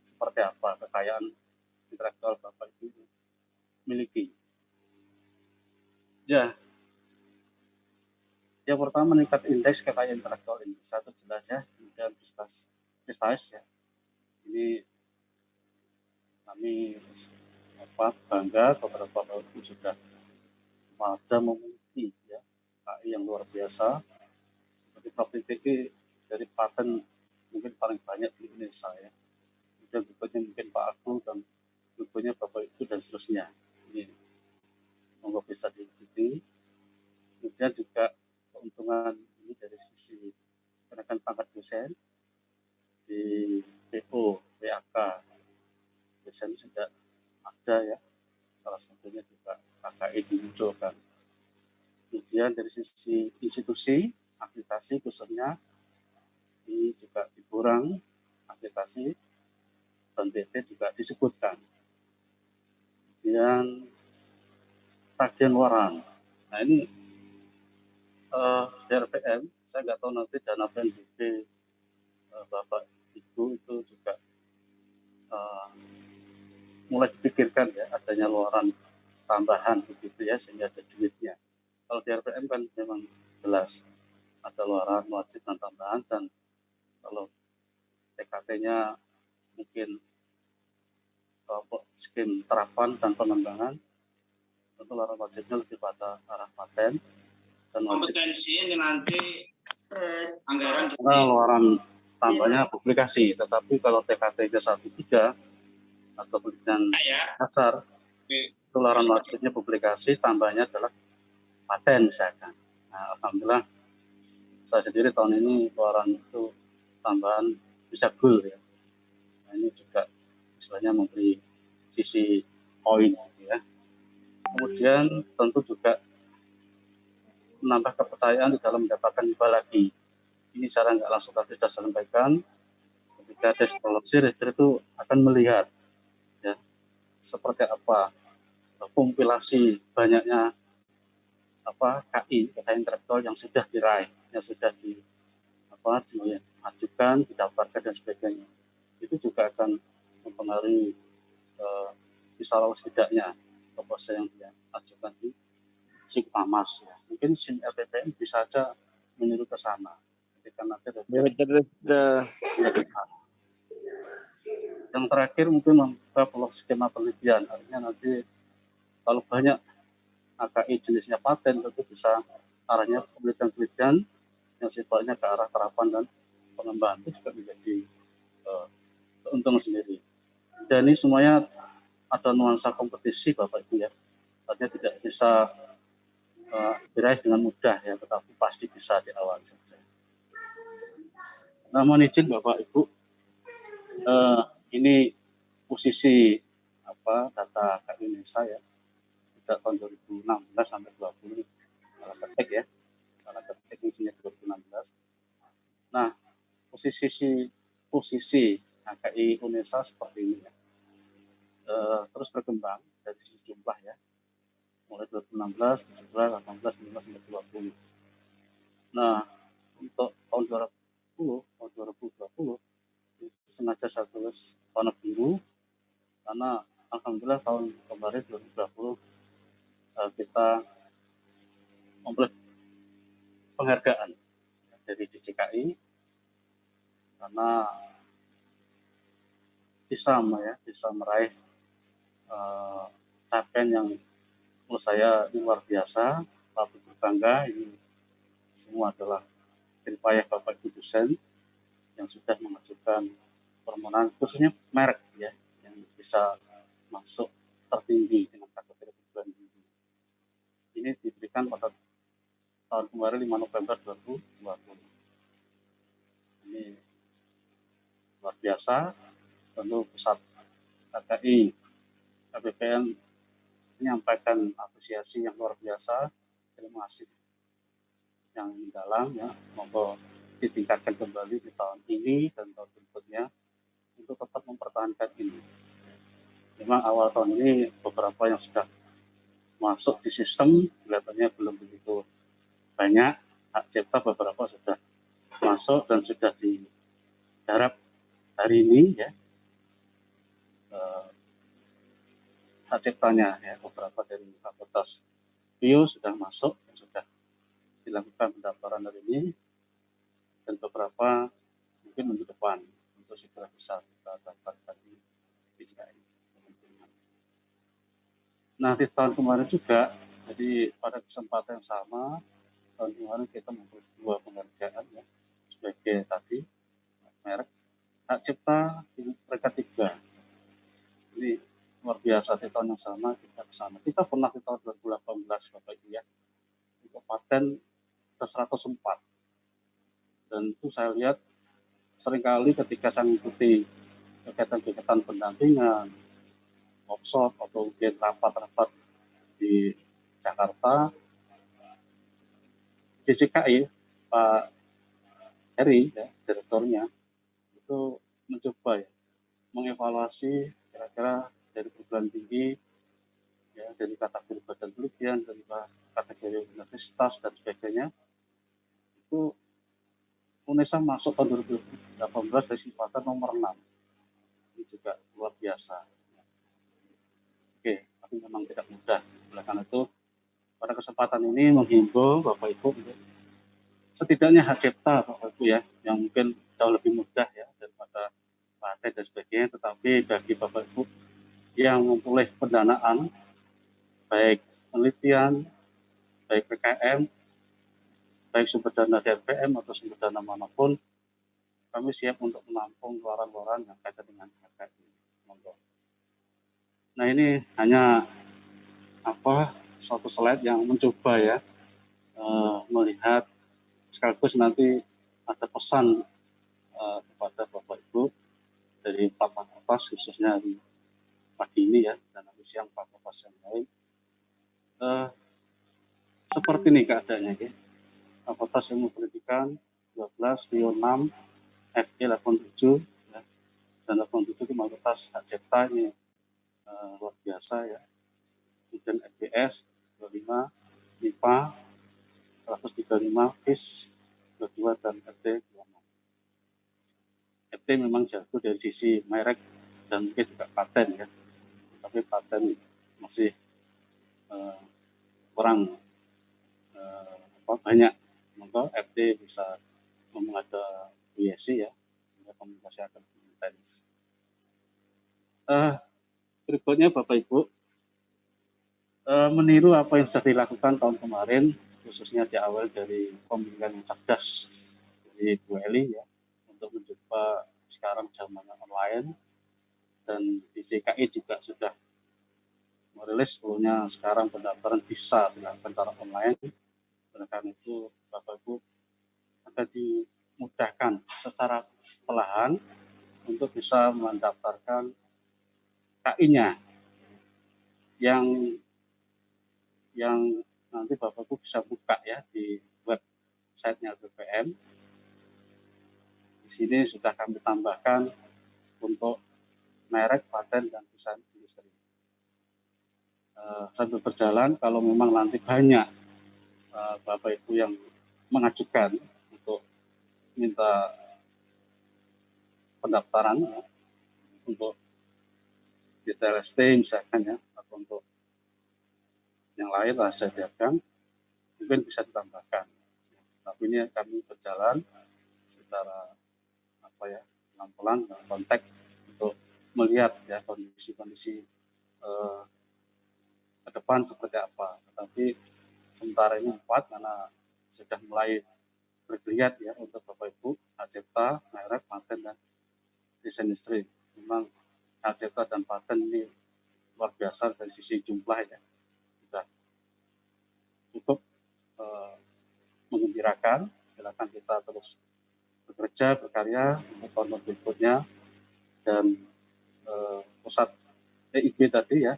seperti apa kekayaan intelektual Bapak Ibu miliki. Ya, yang pertama meningkat indeks kekayaan intelektual ini satu jelas ya, kemudian prestis ya. Ini kami bangga beberapa Bapak Ibu sudah ada memiliki ya KI yang luar biasa. Seperti Prof. TTG dari paten mungkin paling banyak di Indonesia ya. Kemudian berikutnya mungkin Pak Agung dan berikutnya Bapak Ibu dan seterusnya. Ini monggo bisa diikuti. Kemudian juga keuntungan ini dari sisi kenaikan pangkat dosen di PO, PAK, dosen sudah ada ya. Salah satunya juga KKI dimunculkan. Kemudian dari sisi institusi, aplikasi khususnya ini juga dikurang aplikasi dan PT juga disebutkan. Kemudian tagihan luaran. Nah ini DRPM, saya nggak tahu nanti dana PNBP Bapak Ibu itu juga mulai dipikirkan ya adanya luaran tambahan begitu ya, sehingga ada duitnya. Kalau DRPM kan memang jelas ada luaran wajib dan tambahan, dan kalau TKT-nya mungkin skim terapan dan pengembangan, tentu luaran wajibnya lebih pada arah paten dan wajib. Kompetensi ini nanti anggaran luaran tambahnya publikasi, tetapi kalau TKT-nya 1-3 atau pendidikan dasar, itu luaran wajibnya publikasi, tambahnya adalah paten misalkan. Nah, alhamdulillah saya sendiri tahun ini luaran itu tambahan bisa goal ya. Nah, ini juga istilahnya memberi sisi poin ya. Kemudian tentu juga menambah kepercayaan di dalam mendapatkan hibah lagi. Ini secara nggak langsung tadi sudah sampaikan, ketika tes evaluasi reviewer itu akan melihat ya seperti apa kompilasi banyaknya KI, kekayaan intelektual yang sudah diraih, yang sudah diajukan, didaftarkan dan sebagainya. Itu juga akan mempengaruhi bisa lolos tidaknya proposal yang dia ajukan di Sikpamas. Ya. Mungkin SIM LPPM bisa saja menyuruh ke sana. Ketika nanti yang terakhir mungkin membuka peluang skema penelitian. Artinya nanti kalau banyak AKI jenisnya paten, tentu bisa arahnya penelitian-penelitian yang sifatnya ke arah terapan dan pengembangan itu juga menjadi keuntungan sendiri. Dan ini semuanya ada nuansa kompetisi Bapak Ibu ya. Artinya tidak bisa diraih dengan mudah ya, tetapi pasti bisa di awal saja. Nah, mohon izin Bapak Ibu, ini posisi data KI Indonesia ya, sejak tahun 2016 sampai 2020, salah ketik mungkin 2016. Nah, posisi KI Indonesia seperti ini ya. Terus berkembang dari sisi jumlah ya, mulai 2016, 17, 18, 19, sampai 20. Nah, untuk tahun 2020 sengaja saya tulis warna biru karena alhamdulillah tahun kemarin 2020 kita memperoleh penghargaan dari DJKI karena bisa meraih capaian yang menurut saya luar biasa, patut berbangga. Ini semua adalah jeripayah Bapak Ibu dosen yang sudah mengajukan permohonan khususnya merek ya yang bisa masuk tertinggi dengan kategori perguruan tinggi. Ini diberikan pada tahun kemarin 5 November 2020. Ini luar biasa. Tentu Pusat KKI KPPN menyampaikan apresiasi yang luar biasa. Terima kasih yang dalam ya, monggo ditingkatkan kembali di tahun ini dan tahun berikutnya untuk tetap mempertahankan ini. Memang awal tahun ini beberapa yang sudah masuk di sistem kelihatannya belum begitu banyak. Hak cipta beberapa sudah masuk dan sudah digarap hari ini ya. Hak ciptanya ya, beberapa dari Fakultas Bio sudah masuk, sudah dilakukan pendaftaran hari ini, dan beberapa mungkin minggu depan untuk segera bisa kita daftarkan di DJKI. Nah, di tahun kemarin juga, jadi pada kesempatan yang sama, tahun kemarin kita memperoleh 2 penghargaan ya, sebagai tadi merek hak cipta di peringkat 3. Ini luar biasa, di tahun yang sama kita ke sana. Kita pernah di tahun 2018 Bapak Ibu ya, untuk paten ke 104. Dan itu saya lihat seringkali ketika saya mengikuti kegiatan-kegiatan pendampingan, workshop atau mungkin rapat-rapat di Jakarta, DJKI Pak Heri ya, direkturnya itu mencoba ya, mengevaluasi kira-kira dari perguruan tinggi ya, dari kategori badan penelitian, dari kategori universitas dan sebagainya. Itu Unesa masuk tahun 2018 dari sifatan nomor 6. Ini juga luar biasa. Oke, tapi memang tidak mudah. Oleh karena itu, pada kesempatan ini menghimbau Bapak Ibu, setidaknya hak cipta Bapak Ibu ya, yang mungkin jauh lebih mudah ya daripada paten dan sebagainya, tetapi bagi Bapak Ibu yang memperoleh pendanaan, baik penelitian, baik PKM, baik sumber dana dari PM atau sumber dana manapun, kami siap untuk menampung luaran-luaran yang kaitan dengan KKI. Nah, ini hanya suatu slide yang mencoba ya melihat sekaligus nanti ada pesan kepada Bapak Ibu dari Pak Fakultas khususnya di pagi ini ya, dan nanti siang fakultas yang lain. Seperti ini keadaannya ya. Fakultas Ilmu Pendidikan 12, Bio 6, FE 87 ya, dan 87 itu mayoritas hak cipta ini luar biasa ya. Kemudian FBS 25, MIPA 135, FIS 22 dan FT 26. FT memang jatuh dari sisi merek dan mungkin juga paten ya. Tapi tapi paten masih kurang banyak, maka FT bisa ada UISI ya, sehingga komunikasi akan intens. Berikutnya Bapak Ibu, meniru apa yang sudah dilakukan tahun kemarin, khususnya di awal dari pemilihan yang cerdas dari Bu Eli ya, untuk mencoba sekarang zamannya online, dan di DJKI juga sudah merilis sebelumnya sekarang pendaftaran bisa dilakukan secara online. Oleh karena itu Bapak Ibu akan dimudahkan secara perlahan untuk bisa mendaftarkan KI-nya yang nanti Bapak Ibu bisa buka ya di website-nya BPM. Di sini sudah kami tambahkan untuk merek, paten, dan desain industri. Sambil berjalan, kalau memang nanti banyak Bapak Ibu yang mengajukan untuk minta pendaftaran ya, untuk detail ST misalkan ya, atau untuk yang lain rahasia dagang, mungkin bisa ditambahkan. Tapi ini kami berjalan secara pelan-pelan dalam konteks untuk melihat ya kondisi-kondisi ke depan seperti apa. Tetapi sementara ini 4 karena sudah mulai bergeliat ya untuk Bapak Ibu, hak cipta, merek, paten, dan desain industri. Memang hak cipta dan paten ini luar biasa dari sisi jumlah ya, sudah cukup menggembirakan. Silakan kita terus bekerja, berkarya untuk tahun berikutnya, dan pusat EIB tadi ya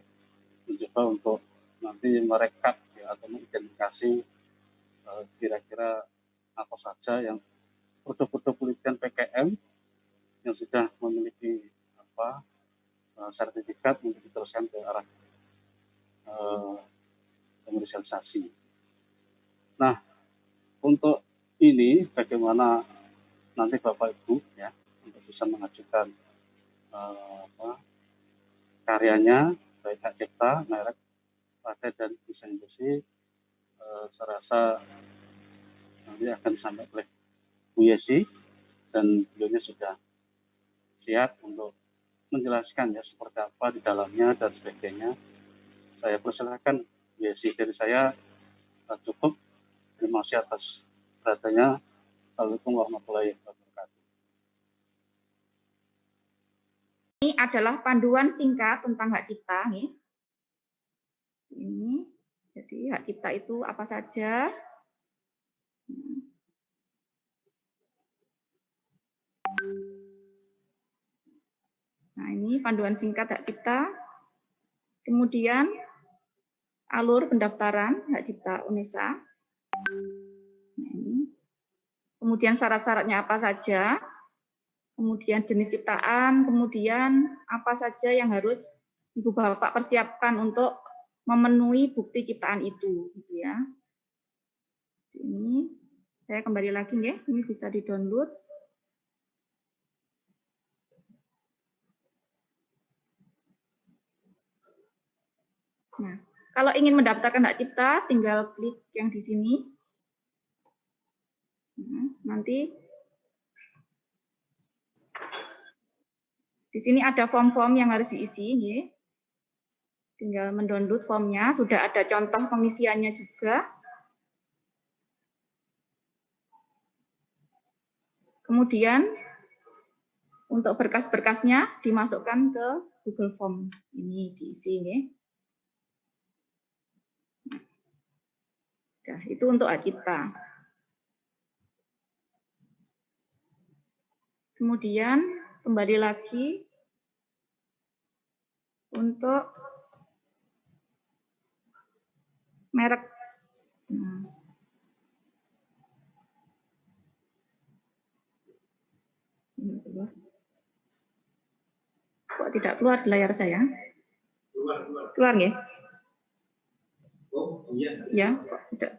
mencoba untuk nanti merekap ya, atau mengidentifikasi kira-kira apa saja yang produk-produk penelitian PKM yang sudah memiliki sertifikat untuk diteruskan ke arah komersialisasi. Nah, untuk ini bagaimana nanti Bapak Ibu ya untuk bisa mengajukan karyanya, baik hak cipta, merek, paten, dan desain industri, saya rasa nanti akan sampai oleh Bu Yesi, dan beliaunya sudah siap untuk menjelaskan ya seperti apa di dalamnya dan sebagainya. Saya persilakan Bu Yesi, dari saya cukup. Terima kasih atas perhatiannya. Assalamualaikum warahmatullahi wabarakatuh. Ini adalah panduan singkat tentang hak cipta. Ini, jadi hak cipta itu apa saja? Nah, ini panduan singkat hak cipta. Kemudian alur pendaftaran hak cipta UNESA. Nah, ini. Kemudian syarat-syaratnya apa saja, kemudian jenis ciptaan, kemudian apa saja yang harus Ibu Bapak persiapkan untuk memenuhi bukti ciptaan itu, gitu ya. Ini saya kembali lagi ya, ini bisa di-download. Nah, kalau ingin mendaftarkan hak cipta, tinggal klik yang di sini. Nanti di sini ada form-form yang harus diisi, ya. Tinggal mendownload formnya, sudah ada contoh pengisiannya juga. Kemudian untuk berkas-berkasnya dimasukkan ke Google Form, ini diisi, ya. Nah, itu untuk hak cipta. Kemudian kembali lagi untuk merek. Nah. Kok tidak keluar di layar saya? Keluar ya? Ya, kok tidak.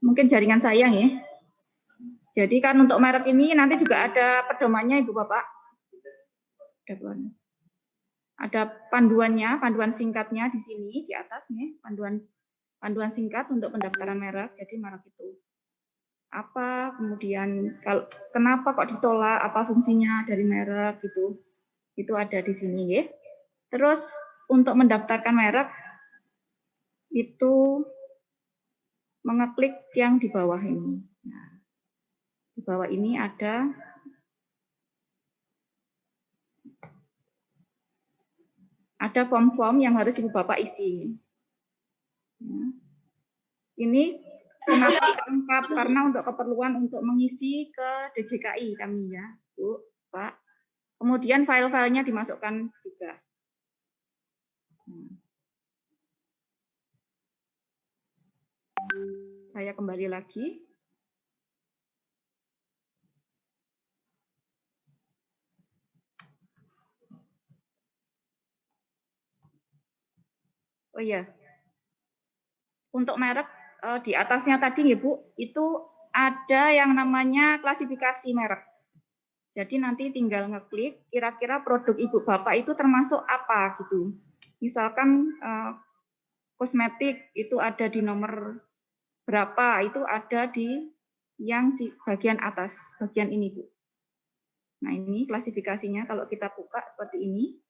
Mungkin jaringan saya ya. Jadi kan untuk merek ini nanti juga ada pedomannya Ibu Bapak. Ada panduannya, panduan singkatnya di sini di atas nih, panduan singkat untuk pendaftaran merek. Jadi merek itu apa, kemudian kalau kenapa kok ditolak, apa fungsinya dari merek gitu. Itu ada di sini ya. Terus untuk mendaftarkan merek itu mengeklik yang di bawah ini. Nah, di bawah ini ada form-form yang harus Ibu Bapak isi. Ya. Ini kenapa lengkap? Karena untuk keperluan untuk mengisi ke DJKI kami ya, Bu, Pak. Kemudian file-filenya dimasukkan juga. Saya kembali lagi. Oh iya, untuk merek di atasnya tadi ya Bu, itu ada yang namanya klasifikasi merek. Jadi nanti tinggal ngeklik kira-kira produk Ibu Bapak itu termasuk apa gitu. Misalkan kosmetik itu ada di nomor berapa, itu ada di yang bagian atas, bagian ini Bu. Nah ini klasifikasinya kalau kita buka seperti ini.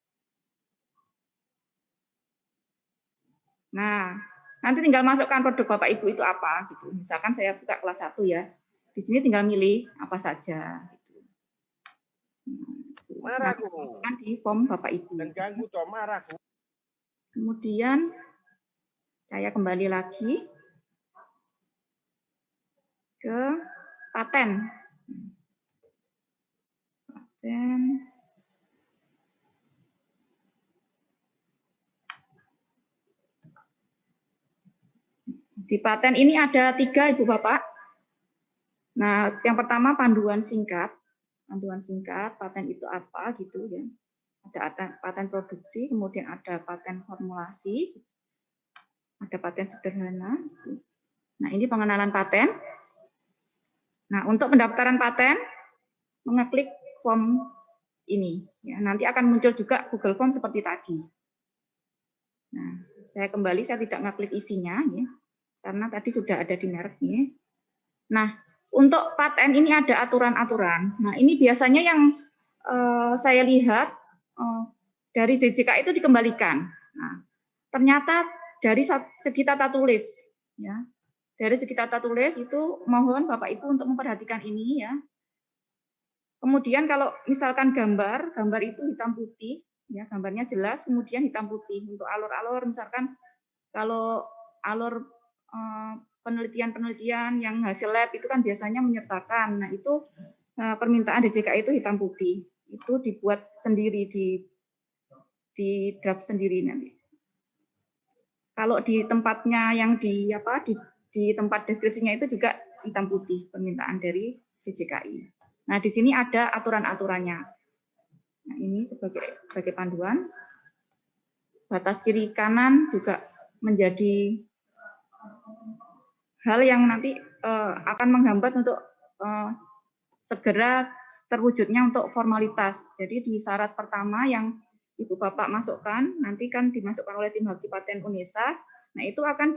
Nah, nanti tinggal masukkan produk Bapak Ibu itu apa gitu. Misalkan saya buka kelas 1 ya. Di sini tinggal milih apa saja gitu. Nah, masukkan di form Bapak Ibu. Dan ganggu toh marah. Kemudian saya kembali lagi ke paten. Paten. Di paten ini ada 3 Ibu Bapak. Nah, yang pertama panduan singkat. Panduan singkat, paten itu apa gitu ya. Ada paten produksi, kemudian ada paten formulasi, ada paten sederhana. Nah, ini pengenalan paten. Nah, untuk pendaftaran paten, mengeklik form ini. Ya, nanti akan muncul juga Google Form seperti tadi. Nah, saya kembali, saya tidak ngeklik isinya, ya, karena tadi sudah ada di mereknya. Nah, untuk paten ini ada aturan-aturan. Nah, ini biasanya yang saya lihat dari DJK itu dikembalikan. Nah, ternyata dari segi tata tulis, ya, dari segi tata tulis itu mohon Bapak Ibu untuk memperhatikan ini ya. Kemudian kalau misalkan gambar itu hitam putih, ya gambarnya jelas, kemudian hitam putih. Untuk alur-alur misalkan kalau alur penelitian-penelitian yang hasil lab itu kan biasanya menyertakan. Nah itu permintaan DJK itu hitam putih. Itu dibuat sendiri di draft sendiri nanti. Kalau di tempatnya yang di tempat deskripsinya itu juga hitam putih permintaan dari DJKI. Nah, di sini ada aturan-aturannya. Nah, ini sebagai panduan. Batas kiri kanan juga menjadi hal yang nanti akan menghambat untuk segera terwujudnya untuk formalitas. Jadi di syarat pertama yang Ibu Bapak masukkan, nanti kan dimasukkan oleh tim Haki Paten UNESA. Nah, itu akan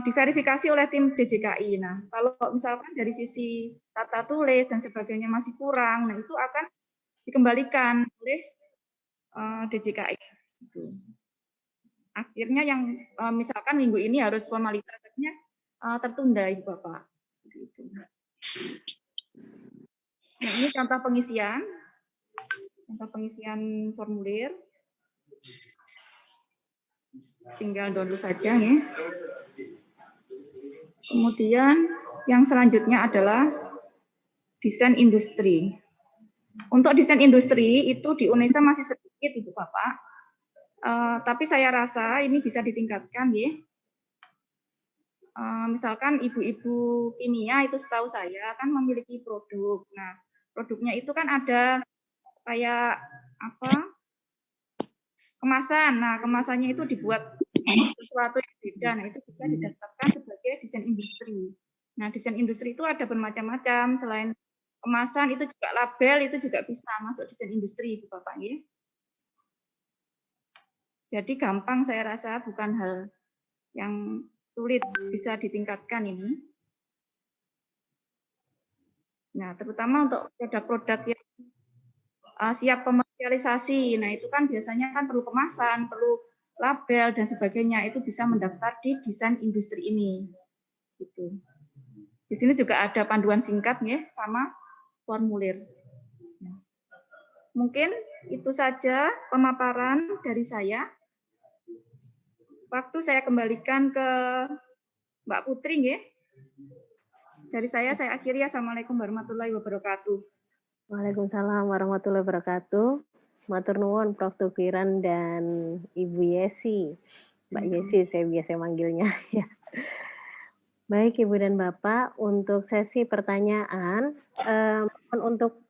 diverifikasi oleh tim DJKI. Nah, kalau misalkan dari sisi tata tulis dan sebagainya masih kurang, nah itu akan dikembalikan oleh DJKI. Akhirnya yang misalkan minggu ini harus formalitasnya tertunda, Ibu Bapak. Seperti itu. Nah, ini contoh pengisian formulir. Tinggal download saja ya. Kemudian yang selanjutnya adalah desain industri. Untuk desain industri itu di UNESA masih sedikit Ibu Bapak. Tapi saya rasa ini bisa ditingkatkan ya. Misalkan ibu-ibu kimia itu setahu saya kan memiliki produk. Nah, produknya itu kan ada kayak kemasan. Nah, kemasannya itu dibuat sesuatu yang beda. Nah, itu bisa didaftarkan sebagai desain industri. Nah, desain industri itu ada bermacam-macam. Selain kemasan, itu juga label, itu juga bisa masuk desain industri, Ibu Bapak. Ya. Jadi gampang saya rasa, bukan hal yang sulit, bisa ditingkatkan ini. Nah, terutama untuk produk-produk yang siap komersialisasi. Nah, itu kan biasanya kan perlu kemasan, perlu label dan sebagainya. Itu bisa mendaftar di desain industri ini. Gitu. Di sini juga ada panduan singkat ya, sama formulir. Mungkin itu saja pemaparan dari saya. Waktu saya kembalikan ke Mbak Putri ya. Dari saya akhiri. Assalamualaikum warahmatullahi wabarakatuh. Waalaikumsalam warahmatullahi wabarakatuh. Matur nuwun Prof. Tukiran dan Ibu Yesi. Mbak Yesi saya biasa manggilnya. Ya. Baik Ibu dan Bapak, untuk sesi pertanyaan, untuk